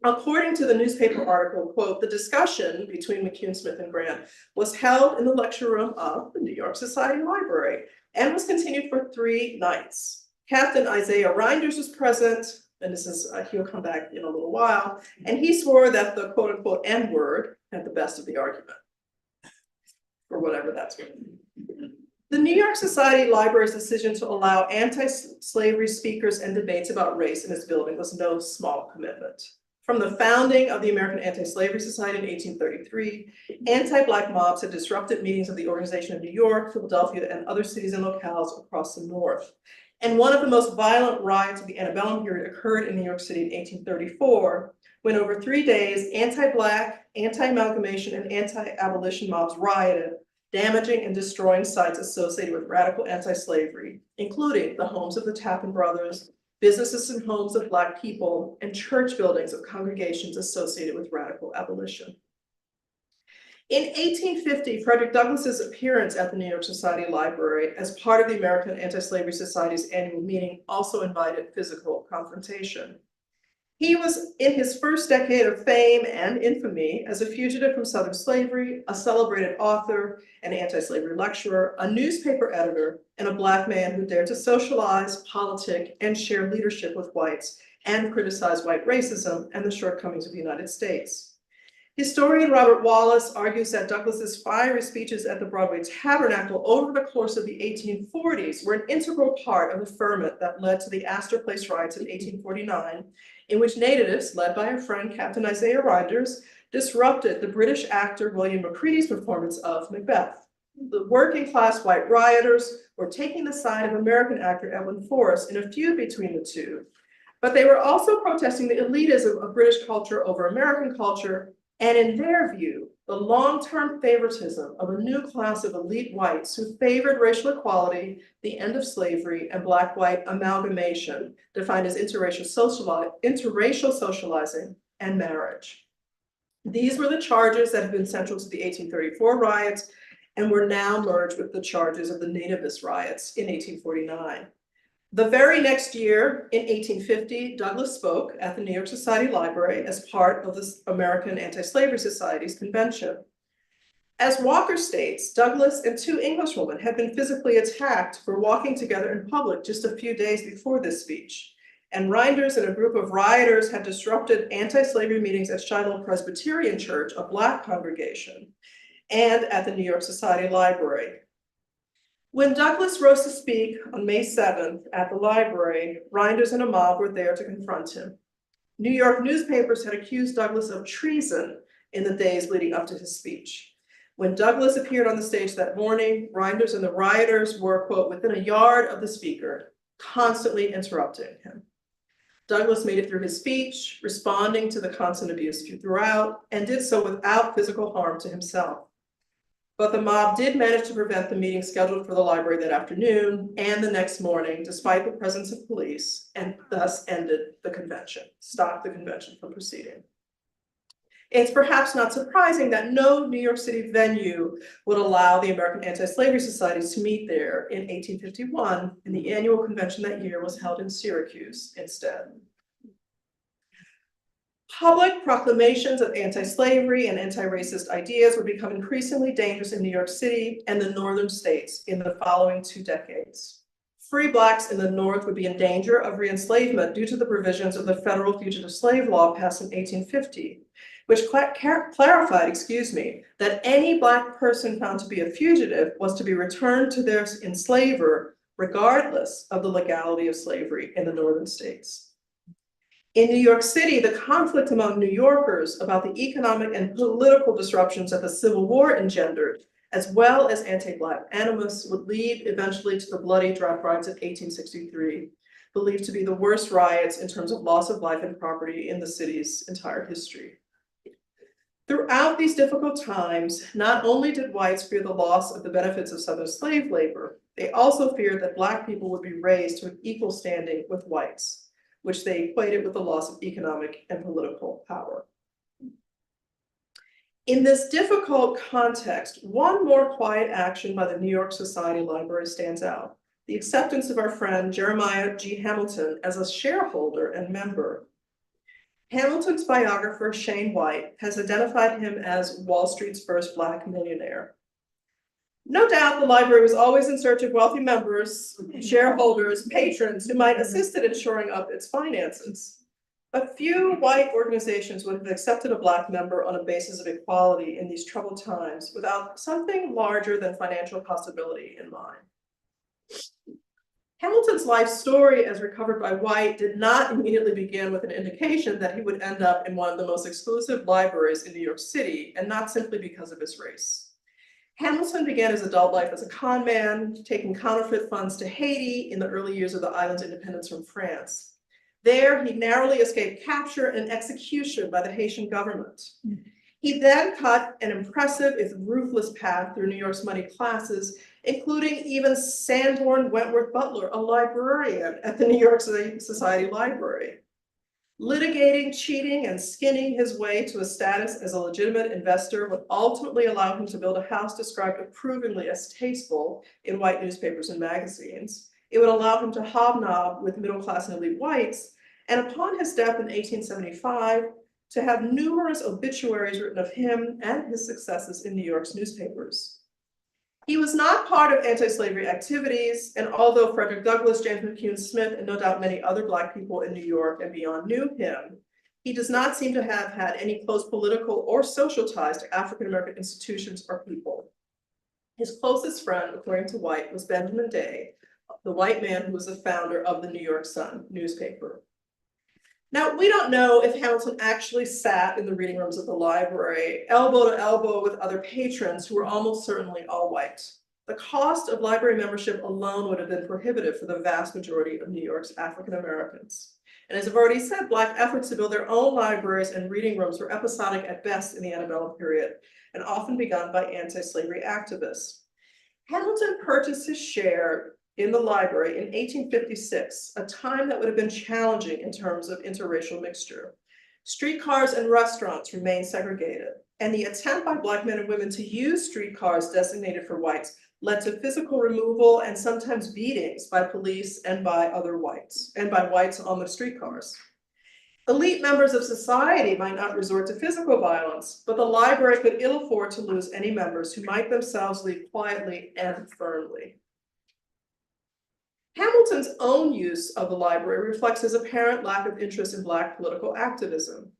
According to the newspaper article, quote, the discussion between McCune Smith and Grant was held in the lecture room of the New York Society Library and was continued for 3 nights. Captain Isaiah Reinders was present, and this is, he'll come back in a little while, and he swore that the quote unquote N-word had the best of the argument, or whatever that's worth. The New York Society Library's decision to allow anti-slavery speakers and debates about race in its building was no small commitment. From the founding of the American Anti-Slavery Society in 1833, anti-Black mobs had disrupted meetings of the organization in New York, Philadelphia, and other cities and locales across the North. And one of the most violent riots of the antebellum period occurred in New York City in 1834, when over 3 days, anti-Black, anti-amalgamation, and anti-abolition mobs rioted, damaging and destroying sites associated with radical anti-slavery, including the homes of the Tappan brothers, businesses and homes of Black people, and church buildings of congregations associated with radical abolition. In 1850, Frederick Douglass's appearance at the New York Society Library as part of the American Anti-Slavery Society's annual meeting also invited physical confrontation. He was in his first decade of fame and infamy as a fugitive from Southern slavery, a celebrated author, an anti-slavery lecturer, a newspaper editor, and a Black man who dared to socialize, politic, and share leadership with whites and criticize white racism and the shortcomings of the United States. Historian Robert Wallace argues that Douglass's fiery speeches at the Broadway Tabernacle over the course of the 1840s were an integral part of the ferment that led to the Astor Place riots in 1849, in which natives, led by a friend, Captain Isaiah Reinders, disrupted the British actor William Macready's performance of Macbeth. The working class white rioters were taking the side of American actor Evelyn Forrest in a feud between the two, but they were also protesting the elitism of British culture over American culture, and in their view, the long-term favoritism of a new class of elite whites who favored racial equality, the end of slavery, and Black-white amalgamation, defined as interracial socializing and marriage. These were the charges that had been central to the 1834 riots and were now merged with the charges of the nativist riots in 1849. The very next year, in 1850, Douglass spoke at the New York Society Library as part of the American Anti-Slavery Society's convention. As Walker states, Douglass and 2 Englishwomen had been physically attacked for walking together in public just a few days before this speech. And Reinders and a group of rioters had disrupted anti-slavery meetings at Shiloh Presbyterian Church, a Black congregation, and at the New York Society Library. When Douglass rose to speak on May 7th at the library, Reinders and a mob were there to confront him. New York newspapers had accused Douglass of treason in the days leading up to his speech. When Douglass appeared on the stage that morning, Reinders and the rioters were, quote, within a yard of the speaker, constantly interrupting him. Douglass made it through his speech, responding to the constant abuse throughout, and did so without physical harm to himself. But the mob did manage to prevent the meeting scheduled for the library that afternoon and the next morning, despite the presence of police, and thus ended the convention, stopped the convention from proceeding. It's perhaps not surprising that no New York City venue would allow the American Anti-Slavery Societies to meet there in 1851, and the annual convention that year was held in Syracuse instead. Public proclamations of anti-slavery and anti-racist ideas would become increasingly dangerous in New York City and the northern states in the following 2 decades. Free Blacks in the North would be in danger of re-enslavement due to the provisions of the federal fugitive slave law passed in 1850. which clarified, that any Black person found to be a fugitive was to be returned to their enslaver regardless of the legality of slavery in the northern states. In New York City, the conflict among New Yorkers about the economic and political disruptions that the Civil War engendered, as well as anti-Black animus, would lead eventually to the bloody draft riots of 1863, believed to be the worst riots in terms of loss of life and property in the city's entire history. Throughout these difficult times, not only did whites fear the loss of the benefits of Southern slave labor, they also feared that Black people would be raised to an equal standing with whites, which they equated with the loss of economic and political power. In this difficult context, one more quiet action by the New York Society Library stands out: the acceptance of our friend Jeremiah G. Hamilton as a shareholder and member. Hamilton's biographer, Shane White, has identified him as Wall Street's first Black millionaire. No doubt the library was always in search of wealthy members, shareholders, patrons who might assist it in shoring up its finances. But few white organizations would have accepted a Black member on a basis of equality in these troubled times without something larger than financial possibility in mind. Hamilton's life story, as recovered by White, did not immediately begin with an indication that he would end up in one of the most exclusive libraries in New York City, and not simply because of his race. Hamilton began his adult life as a con man, taking counterfeit funds to Haiti in the early years of the island's independence from France. There, he narrowly escaped capture and execution by the Haitian government. He then cut an impressive, if ruthless, path through New York's moneyed classes, including even Sanborn Wentworth Butler, a librarian at the New York Society Library. Litigating, cheating, and skinning his way to a status as a legitimate investor would ultimately allow him to build a house described approvingly as tasteful in white newspapers and magazines. It would allow him to hobnob with middle-class and elite whites, and upon his death in 1875, to have numerous obituaries written of him and his successes in New York's newspapers. He was not part of anti-slavery activities, and although Frederick Douglass, James McCune Smith, and no doubt many other Black people in New York and beyond knew him, he does not seem to have had any close political or social ties to African-American institutions or people. His closest friend, according to White, was Benjamin Day, the white man who was the founder of the New York Sun newspaper. Now, we don't know if Hamilton actually sat in the reading rooms of the library, elbow to elbow with other patrons who were almost certainly all white. The cost of library membership alone would have been prohibitive for the vast majority of New York's African Americans. And as I've already said, Black efforts to build their own libraries and reading rooms were episodic at best in the antebellum period, and often begun by anti-slavery activists. Hamilton purchased his share in the library in 1856, a time that would have been challenging in terms of interracial mixture. Streetcars and restaurants remained segregated, and the attempt by Black men and women to use streetcars designated for whites led to physical removal and sometimes beatings by police and by other whites, and by whites on the streetcars. Elite members of society might not resort to physical violence, but the library could ill afford to lose any members who might themselves leave quietly and firmly. Hamilton's own use of the library reflects his apparent lack of interest in Black political activism.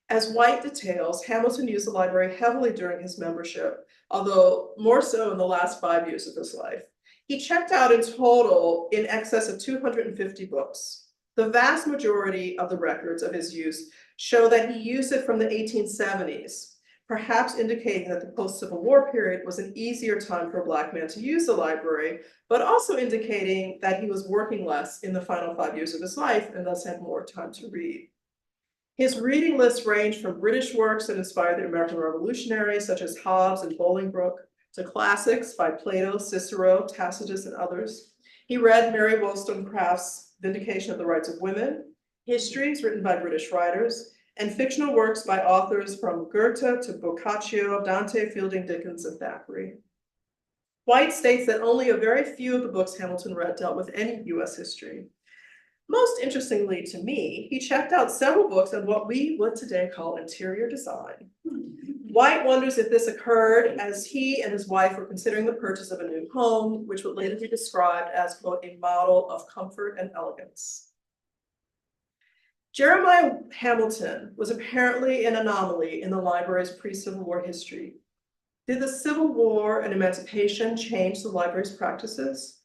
As White details, Hamilton used the library heavily during his membership, although more so in the last 5 years of his life. He checked out in total in excess of 250 books. The vast majority of the records of his use show that he used it from the 1870s, perhaps indicating that the post-Civil War period was an easier time for a Black man to use the library, but also indicating that he was working less in the final 5 years of his life and thus had more time to read. His reading lists range from British works that inspired the American revolutionaries, such as Hobbes and Bolingbroke, to classics by Plato, Cicero, Tacitus, and others. He read Mary Wollstonecraft's Vindication of the Rights of Women, histories written by British writers, and fictional works by authors from Goethe to Boccaccio, Dante, Fielding, Dickens, and Thackeray. White states that only a very few of the books Hamilton read dealt with any US history. Most interestingly to me, he checked out several books on what we would today call interior design. White wonders if this occurred as he and his wife were considering the purchase of a new home, which would later be described as, quote, a model of comfort and elegance. Jeremiah Hamilton was apparently an anomaly in the library's pre-Civil War history. Did the Civil War and emancipation change the library's practices?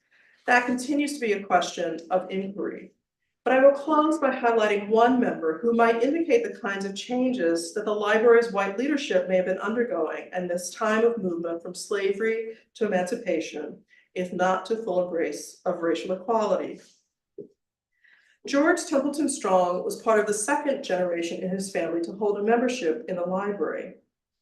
That continues to be a question of inquiry. But I will close by highlighting one member who might indicate the kinds of changes that the library's white leadership may have been undergoing in this time of movement from slavery to emancipation, if not to full embrace of racial equality. George Templeton Strong was part of the second generation in his family to hold a membership in the library.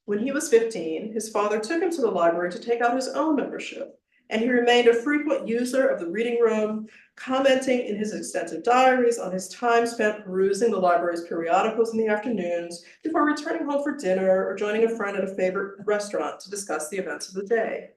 When he was 15, his father took him to the library to take out his own membership, and he remained a frequent user of the reading room, commenting in his extensive diaries on his time spent perusing the library's periodicals in the afternoons before returning home for dinner or joining a friend at a favorite restaurant to discuss the events of the day.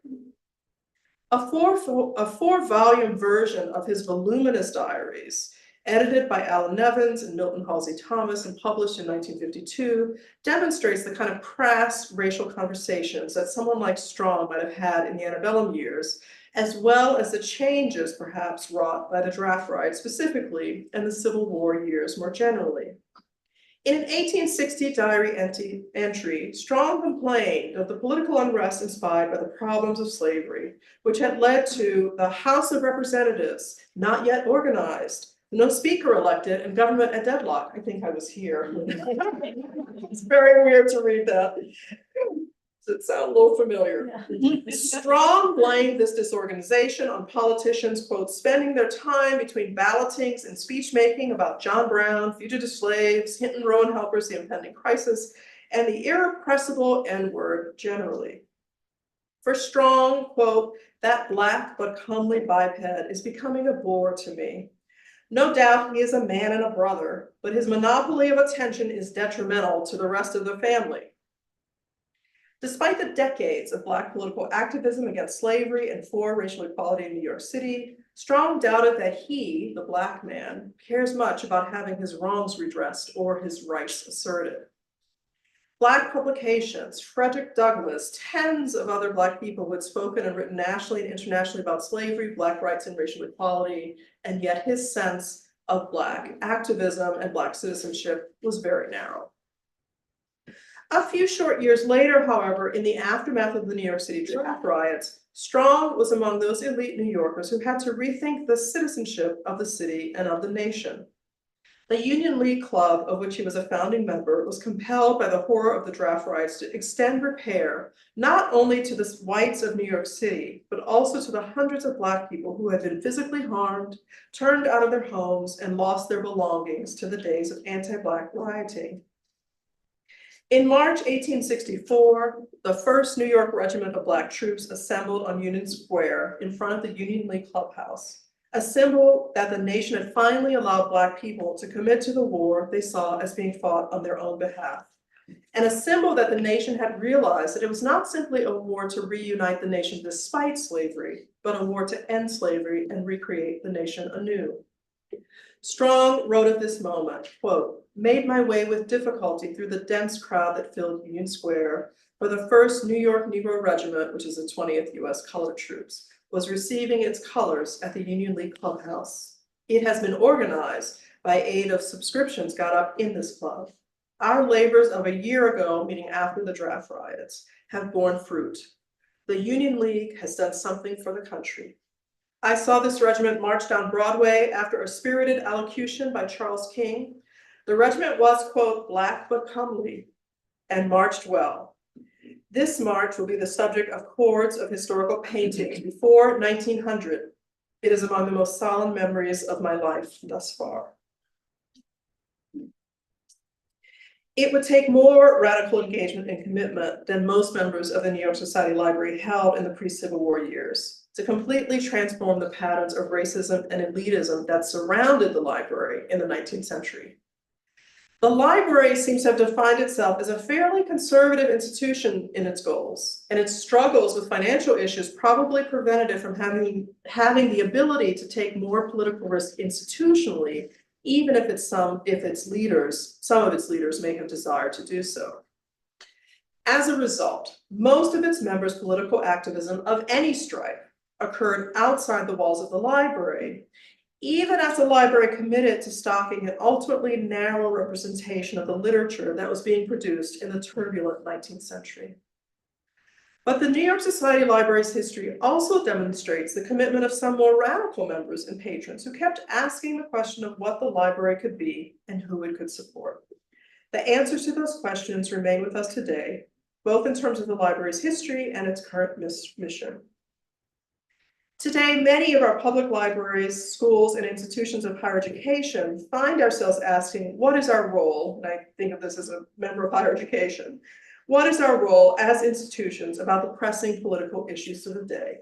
A four-volume version of his voluminous diaries, edited by Alan Nevins and Milton Halsey Thomas and published in 1952, demonstrates the kind of crass racial conversations that someone like Strong might have had in the antebellum years, as well as the changes perhaps wrought by the draft riots specifically and the Civil War years more generally. In an 1860 diary entry, Strong complained of the political unrest inspired by the problems of slavery, which had led to the House of Representatives, not yet organized, no speaker elected, and government at deadlock. I think I was here. It's very weird to read that. Does it sound a little familiar? Yeah. Strong blamed this disorganization on politicians, quote, spending their time between ballotings and speech making about John Brown, fugitive slaves, Hinton Rowan helpers, the impending crisis, and the irrepressible N-word generally. For Strong, quote, that black but comely biped is becoming a bore to me. No doubt he is a man and a brother, but his monopoly of attention is detrimental to the rest of the family. Despite the decades of Black political activism against slavery and for racial equality in New York City, Strong doubted that he, the Black man, cares much about having his wrongs redressed or his rights asserted. Black publications, Frederick Douglass, tens of other Black people who had spoken and written nationally and internationally about slavery, Black rights, and racial equality, and yet his sense of Black activism and Black citizenship was very narrow. A few short years later, however, in the aftermath of the New York City draft riots, Strong was among those elite New Yorkers who had to rethink the citizenship of the city and of the nation. The Union League Club, of which he was a founding member, was compelled by the horror of the draft riots to extend repair, not only to the whites of New York City, but also to the hundreds of Black people who had been physically harmed, turned out of their homes, and lost their belongings to the days of anti-Black rioting. In March 1864, the 1st New York Regiment of Black troops assembled on Union Square in front of the Union League Clubhouse, a symbol that the nation had finally allowed Black people to commit to the war they saw as being fought on their own behalf, and a symbol that the nation had realized that it was not simply a war to reunite the nation despite slavery, but a war to end slavery and recreate the nation anew. Strong wrote of this moment, quote, made my way with difficulty through the dense crowd that filled Union Square, where the 1st New York Negro Regiment, which is the 20th US Colored Troops, was receiving its colors at the Union League Clubhouse. It has been organized by aid of subscriptions got up in this club. Our labors of a year ago, meaning after the draft riots, have borne fruit. The Union League has done something for the country. I saw this regiment march down Broadway after a spirited allocution by Charles King. The regiment was, quote, Black but comely, and marched well. This march will be the subject of hordes of historical paintings before 1900. It is among the most solemn memories of my life thus far. It would take more radical engagement and commitment than most members of the New York Society Library held in the pre-Civil War years to completely transform the patterns of racism and elitism that surrounded the library in the 19th century. The library seems to have defined itself as a fairly conservative institution in its goals, and its struggles with financial issues probably prevented it from having the ability to take more political risk institutionally, even if some of its leaders may have desired to do so. As a result, most of its members' political activism of any stripe occurred outside the walls of the library, even as the library committed to stocking an ultimately narrow representation of the literature that was being produced in the turbulent 19th century. But the New York Society Library's history also demonstrates the commitment of some more radical members and patrons who kept asking the question of what the library could be and who it could support. The answers to those questions remain with us today, both in terms of the library's history and its current mission. Today, many of our public libraries, schools, and institutions of higher education find ourselves asking, what is our role? And I think of this as a member of higher education. What is our role as institutions about the pressing political issues of the day?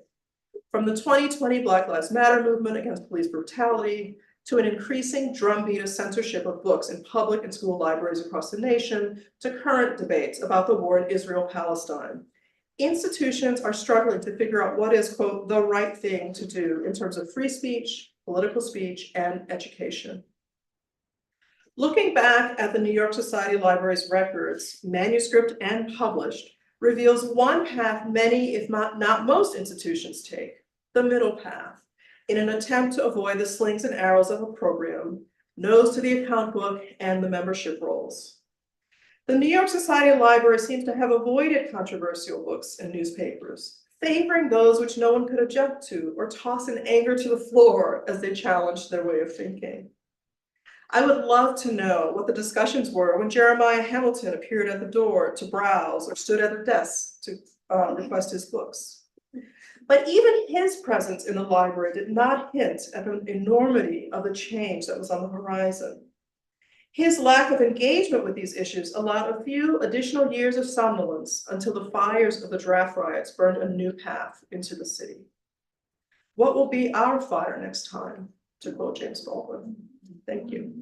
From the 2020 Black Lives Matter movement against police brutality, to an increasing drumbeat of censorship of books in public and school libraries across the nation, to current debates about the war in Israel-Palestine. Institutions are struggling to figure out what is, quote, the right thing to do in terms of free speech, political speech, and education. Looking back at the New York Society Library's records, manuscript and published, reveals one path many, if not most institutions take, the middle path, in an attempt to avoid the slings and arrows of a program, nose to the account book and the membership rolls. The New York Society Library seems to have avoided controversial books and newspapers, favoring those which no one could object to or toss in anger to the floor as they challenged their way of thinking. I would love to know what the discussions were when Jeremiah Hamilton appeared at the door to browse or stood at a desk to request his books. But even his presence in the library did not hint at the enormity of the change that was on the horizon. His lack of engagement with these issues allowed a few additional years of somnolence until the fires of the draft riots burned a new path into the city. What will be our fire next time, to quote James Baldwin? Thank you.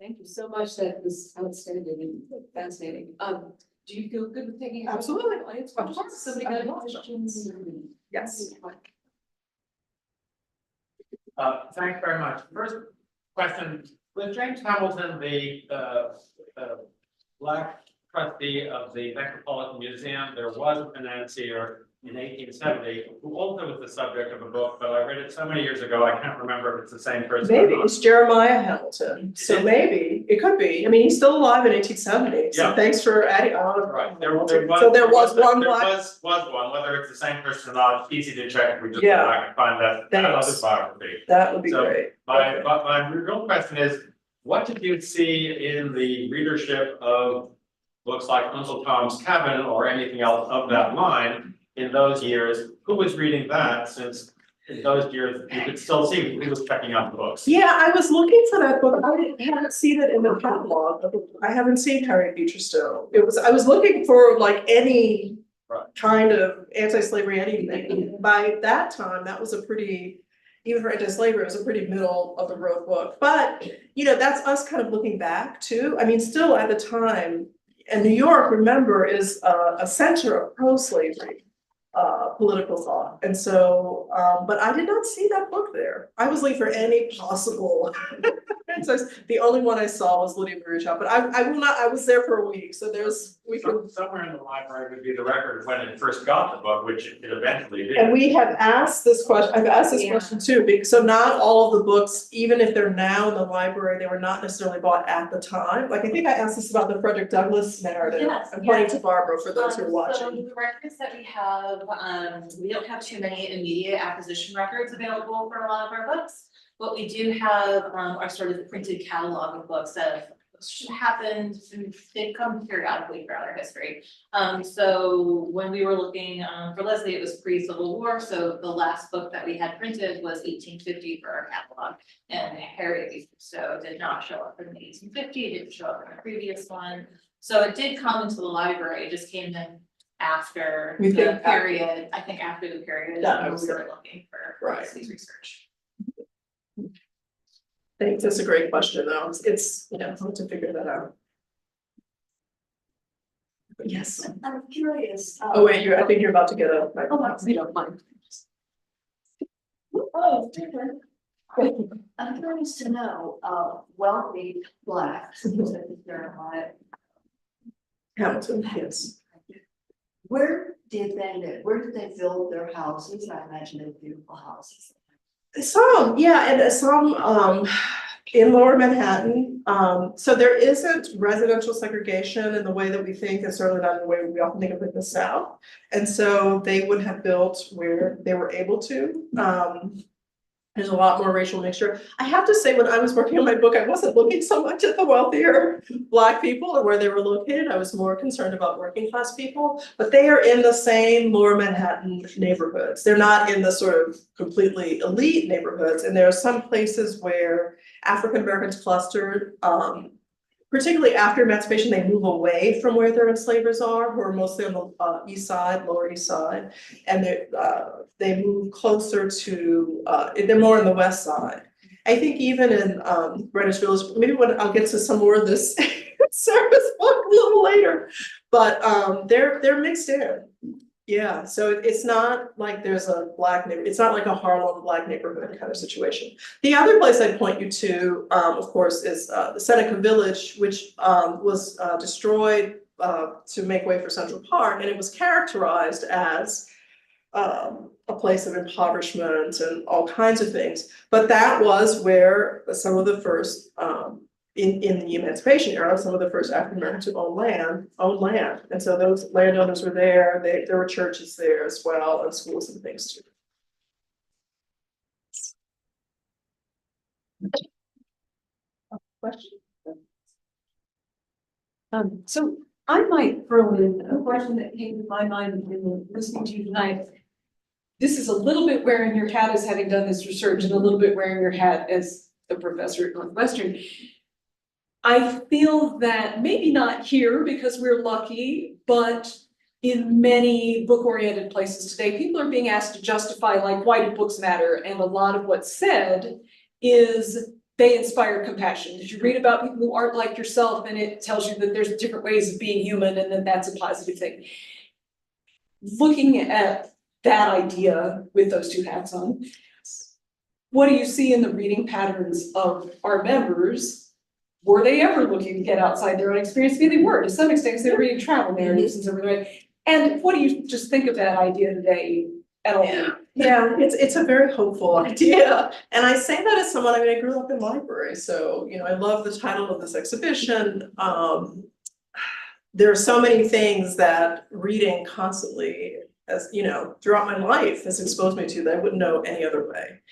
Thank you so much. That was outstanding and fascinating. Do you feel good with taking? Absolutely. Audience Of course. questions? Somebody got any questions? Yes. Thanks very much. First question, was James Hamilton the Black trustee of the Metropolitan Museum? There was a financier in 1870 who also was the subject of a book, but I read it so many years ago, I can't remember if it's the same person. Maybe it's Jeremiah Hamilton. So maybe it could be. I mean, he's still alive in 1870. So Yeah. thanks for adding on. Right, So there was one black. was one, whether it's the same person or not, it's easy to check, we just Yeah. go back and find that Thanks. other biography. That would be So, great. My real question is, what did you see in the readership of books like Uncle Tom's Cabin or anything else of that line in those years? Who was reading that, since in those years you could still see who was checking out the books? Yeah, I was looking for that book. Haven't seen it in the catalog. I haven't seen Harriet Beecher Stowe. I was looking for like any Right. kind of anti-slavery anything. By that time, that was a pretty, even for anti-slavery, it was a pretty middle of the road book. But, you know, that's us kind of looking back too. I mean, still at the time, and New York, remember, is a center of pro-slavery political thought. And so, but I did not see that book there. I was looking for any possible. So the only one I saw was Lydia Baruchel, but I will not, I was there for a week, so we can. Somewhere in the library would be the record of when it first got the book, which it eventually did. And we have asked this question, I've asked this Yeah. question too, because so not all of the books, even if they're now in the library, they were not necessarily bought at the time. Like, I think I asked this about the Frederick Douglass narrative. Yes, I'm pointing yes. to Barbara for those who are So watching. the records that we have, we don't have too many immediate acquisition records available for a lot of our books. What we do have are sort of the printed catalog of books that happened, and they've come periodically throughout our history. So when we were looking for Leslie, it was pre-Civil War, so the last book that we had printed was 1850 for our catalog. And Harriet Beecher Stowe did not show up in the 1850, it didn't show up in the previous one. So it did come into the library, it just came in after We the think period, I think after the period, Yeah, when we were looking for Right. Leslie's research. I think that's a great question though. It's, you know, hard to figure that out. Yes. I'm curious. Oh, wait, I think you're about to get a. Oh, you don't mind. Oh, different. I'm curious to know, wealthy blacks, because I think they're on it. Hamilton, yes. Where did they live? Where did they build their houses? I imagine they're beautiful houses. Some, yeah, and some, in Lower Manhattan. So there isn't residential segregation in the way that we think, and certainly not in the way we often think of it in the South. And so they would have built where they were able to. There's a lot more racial mixture. I have to say, when I was working on my book, I wasn't looking so much at the wealthier Black people or where they were located. I was more concerned about working class people, but they are in the same Lower Manhattan neighborhoods. They're not in the sort of completely elite neighborhoods. And there are some places where African Americans clustered, particularly after emancipation, they move away from where their enslavers are, who are mostly on the east side, Lower East Side, and they move closer to, they're more on the west side. I think even in Greenwich Village, maybe when I'll get to some more of this service book a little later, but they're mixed in. Yeah, so it's not like there's a Black neighborhood, it's not like a Harlem Black neighborhood kind of situation. The other place I'd point you to, of course, is the Seneca Village, which was destroyed to make way for Central Park, and it was characterized as a place of impoverishment and all kinds of things. But that was where some of the first in the emancipation era, some of the first African Americans who owned land. And so those landowners were there. There were churches there as well, and schools and things too. Question? So I might throw in a question that came to my mind in listening to you tonight. This is a little bit wearing your hat as having done this research and a little bit wearing your hat as a professor at Northwestern. I feel that maybe not here because we're lucky, but in many book-oriented places today, people are being asked to justify, like, why do books matter? And a lot of what's said is they inspire compassion. Did you read about people who aren't like yourself, and it tells you that there's different ways of being human, and that that's a positive thing. Looking at that idea with those two hats on, what do you see in the reading patterns of our members? Were they ever looking to get outside their own experience? Maybe they were, to some extent, because they were reading travel narratives and so on. And what do you just think of that idea today at all? Yeah, it's a very hopeful idea. And I say that as someone, I mean, I grew up in libraries, so, you know, I love the title of this exhibition. There are so many things that reading constantly, as you know, throughout my life has exposed me to that I wouldn't know any other way.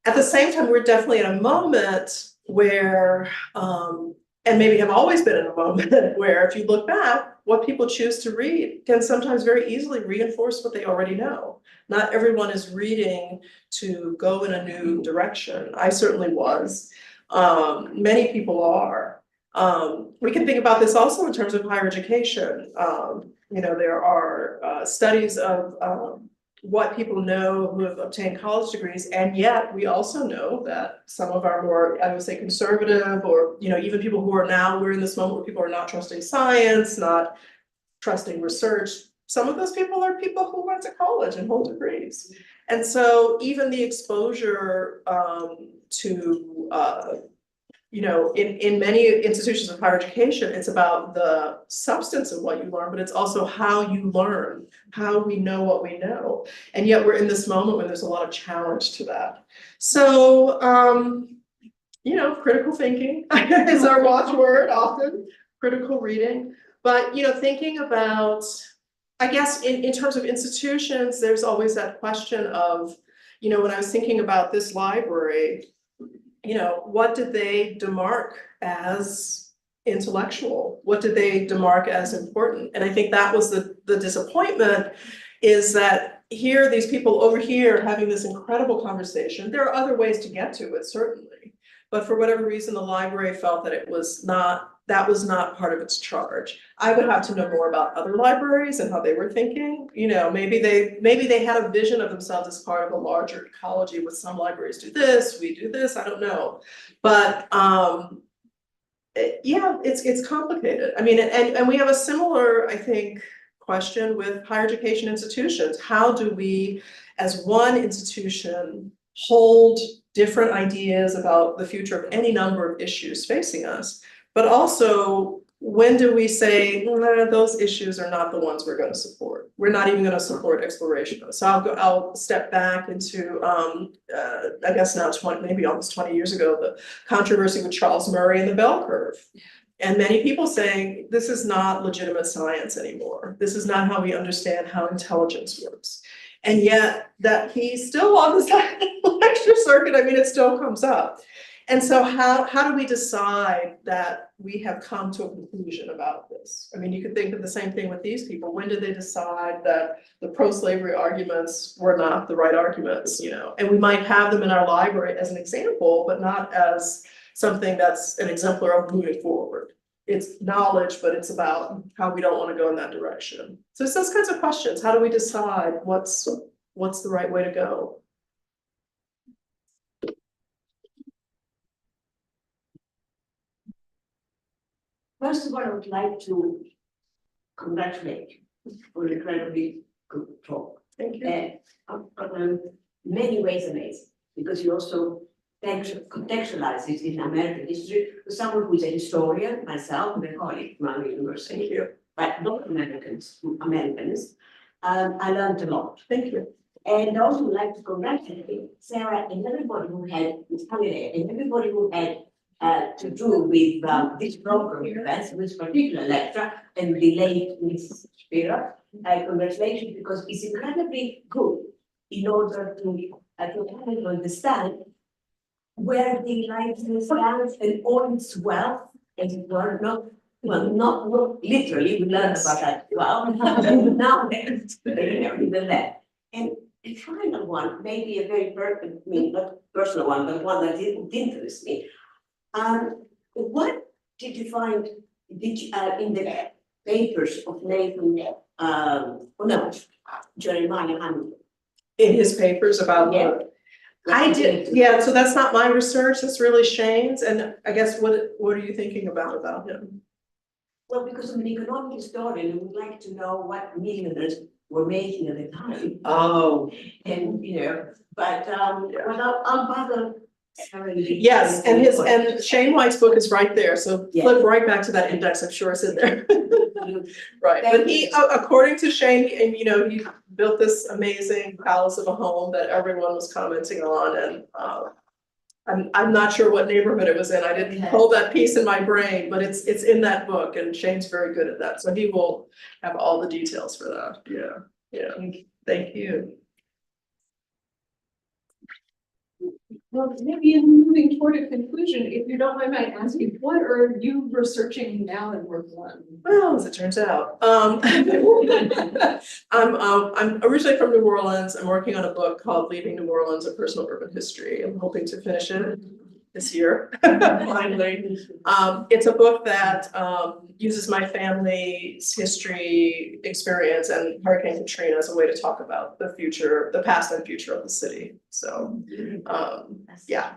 At the same time, we're definitely in a moment where, and maybe have always been in a moment where if you look back, what people choose to read can sometimes very easily reinforce what they already know. Not everyone is reading to go in a new direction. I certainly was. Many people are. We can think about this also in terms of higher education. You know, there are studies of what people know who have obtained college degrees, and yet we also know that some of our more, I would say, conservative, or, you know, even people who are now, we're in this moment where people are not trusting science, not trusting research. Some of those people are people who went to college and hold degrees. And so even the exposure to you know, in many institutions of higher education, it's about the substance of what you learn, but it's also how you learn, how we know what we know. And yet we're in this moment when there's a lot of challenge to that. So, you know, critical thinking is our watchword often, critical reading. But, you know, thinking about, I guess, in terms of institutions, there's always that question of, you know, when I was thinking about this library, you know, what did they demark as intellectual? What did they demark as important? And I think that was the disappointment, is that here, these people over here having this incredible conversation. There are other ways to get to it, certainly. But for whatever reason, the library felt that it was not, that was not part of its charge. I would have to know more about other libraries and how they were thinking. You know, maybe they had a vision of themselves as part of a larger ecology, with some libraries do this, we do this, I don't know. But yeah, it's complicated. I mean, and we have a similar, I think, question with higher education institutions. How do we, as one institution, hold different ideas about the future of any number of issues facing us. But also, when do we say, "Nah, those issues are not the ones we're gonna support? We're not even gonna support exploration." So I'll step back into, I guess now maybe almost 20 years ago, the controversy with Charles Murray and the bell curve. And many people saying, this is not legitimate science anymore. This is not how we understand how intelligence works. And yet that he's still on this lecture circuit, I mean, it still comes up. And so how do we decide that we have come to a conclusion about this? I mean, you could think of the same thing with these people. When did they decide that the pro-slavery arguments were not the right arguments, you know? And we might have them in our library as an example, but not as something that's an exemplar of moving forward. It's knowledge, but it's about how we don't want to go in that direction. So it's those kinds of questions. How do we decide what's the right way to go? First of all, I would like to congratulate you for an incredibly good talk. Thank you. Many ways amazing, because you also contextualize it in American history. For someone who is a historian, myself, and a colleague from our university, Thank you. but not Americans, I learned a lot. Thank you. And I also would like to congratulate Sarah and everybody who had, and everybody who had to do with this program events, this particular lecture, and the late Mrs. Spira. Congratulations, because it's incredibly good in order to kind of understand where the library stands and all its wealth, as it were, not literally, we learned about that well. Now there's even that. And the final one, maybe a very not personal one, but one that didn't interest me. What did you find in the papers of Nathan, Jeremiah Hamilton? In his papers about Yeah. I did, yeah, so that's not my research, that's really Shane's, and I guess what are you thinking about him? Well, because I'm an economic historian, I would like to know what millionaires were making at the time. Oh. And, but, well, I'll bother. Yes, and Shane White's book is right there, so Yeah. flip right back to that index, I'm sure it's in there. Right, Thank but he, according to Shane, and he built this amazing palace of a home that everyone was commenting on, and I'm not sure what neighborhood it was in, I didn't hold that piece in my brain, but it's in that book, and Shane's very good at that, so he will have all the details for that, yeah, thank you. Well, maybe in moving toward a conclusion, if you don't mind, I ask you, what are you researching now in work one? Well, as it turns out, I'm originally from New Orleans. I'm working on a book called Leaving New Orleans: A Personal Urban History. I'm hoping to finish it this year, finally. It's a book that uses my family's history experience and Hurricane Katrina as a way to talk about the future, the past and future of the city. So, yeah,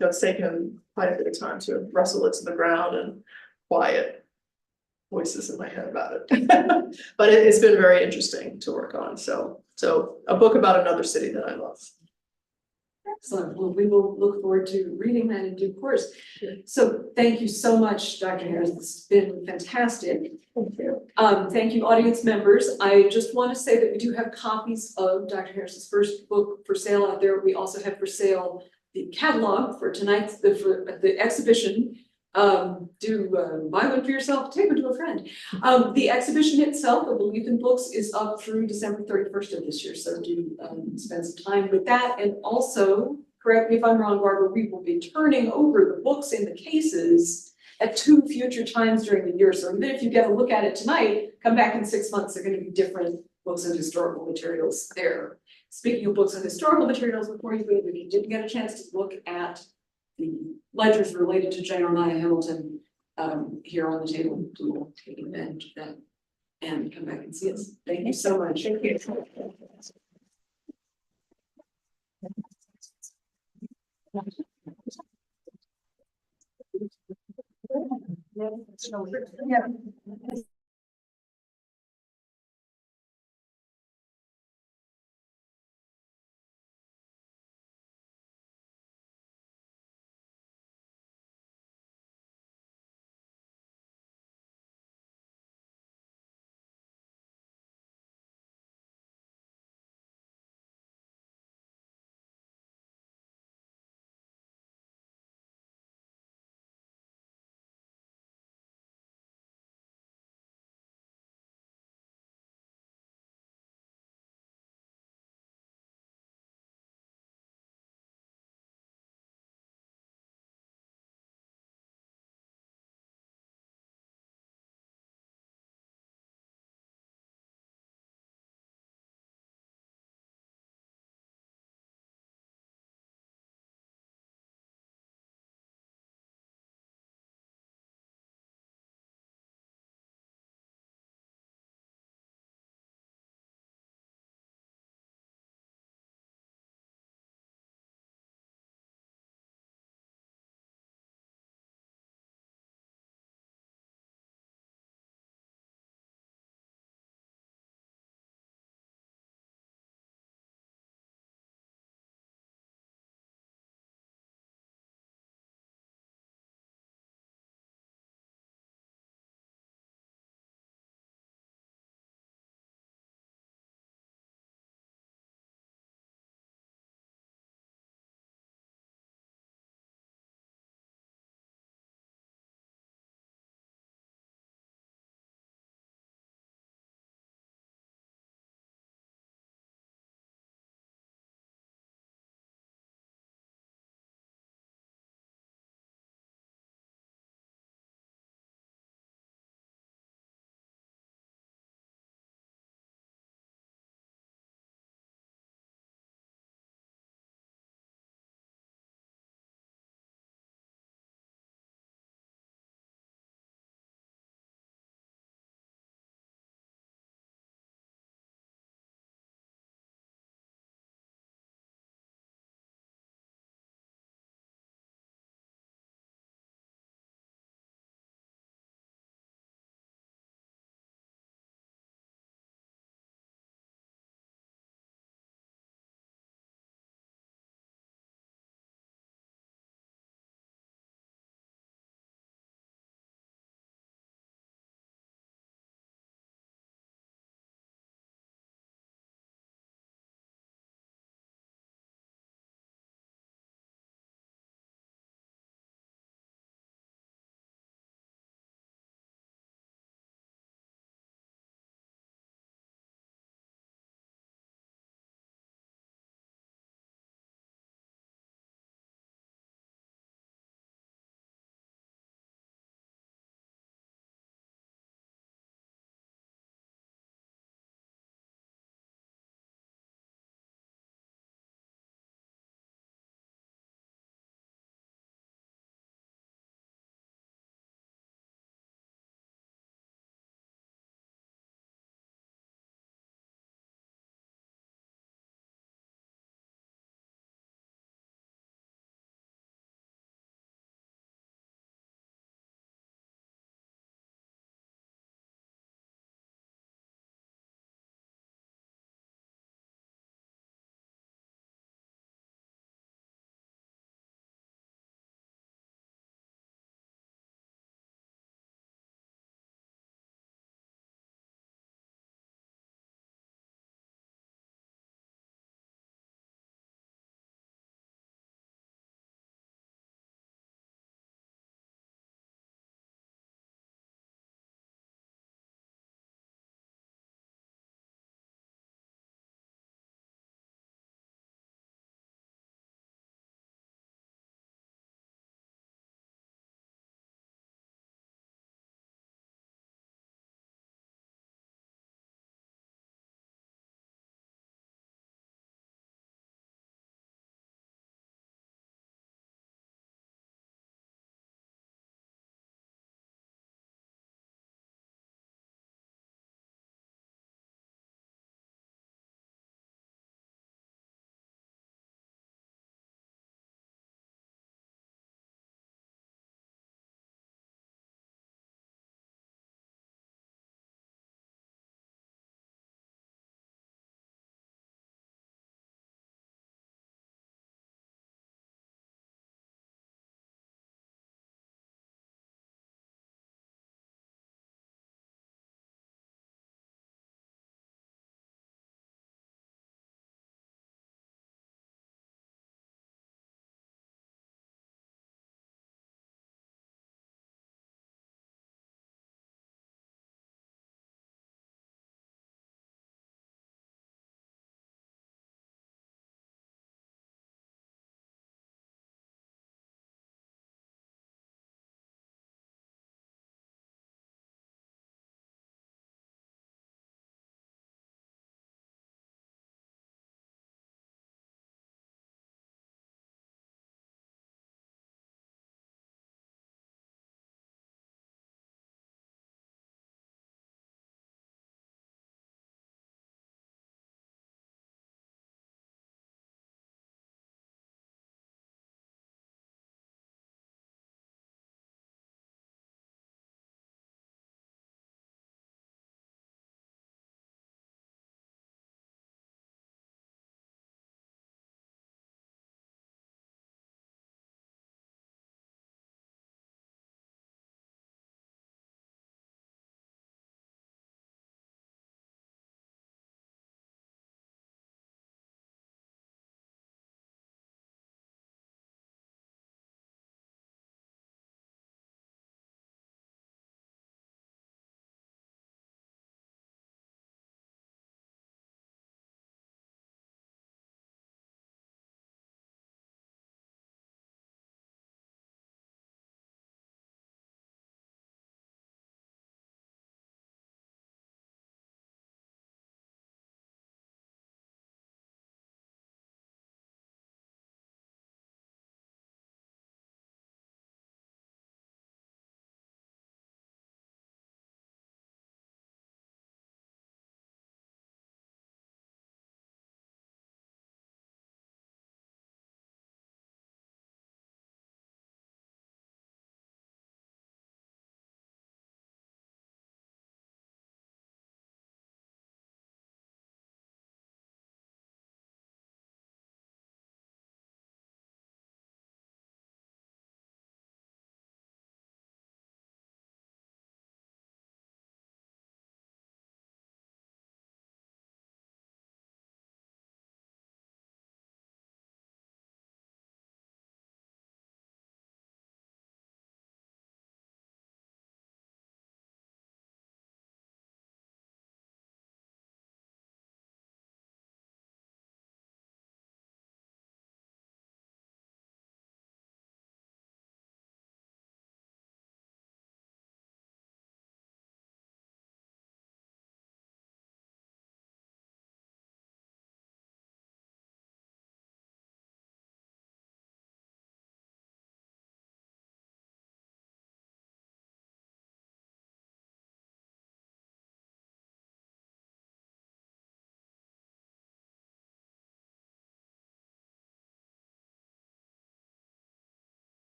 it's taken quite a bit of time to wrestle it to the ground and quiet voices in my head about it. But it's been very interesting to work on. So a book about another city that I love. Excellent. Well, we will look forward to reading that in due course. So thank you so much, Dr. Harris. It's been fantastic. Thank you. Thank you, audience members. I just want to say that we do have copies of Dr. Harris's first book for sale out there. We also have for sale the catalog for tonight's the exhibition. Buy one for yourself, take one to a friend. The exhibition itself, A Belief in Books, is up through December 31st of this year, so do spend some time with that. And also, correct me if I'm wrong, Barbara, we will be turning over the books in the cases at 2 future times during the year. So even if you get a look at it tonight, come back in 6 months, they're going to be different books and historical materials there. Speaking of books and historical materials, before you leave, if you didn't get a chance to look at the ledgers related to Jeremiah Hamilton here on the table, we will take advantage of that and come back and see us. Thank you so much. Thank you. Yeah.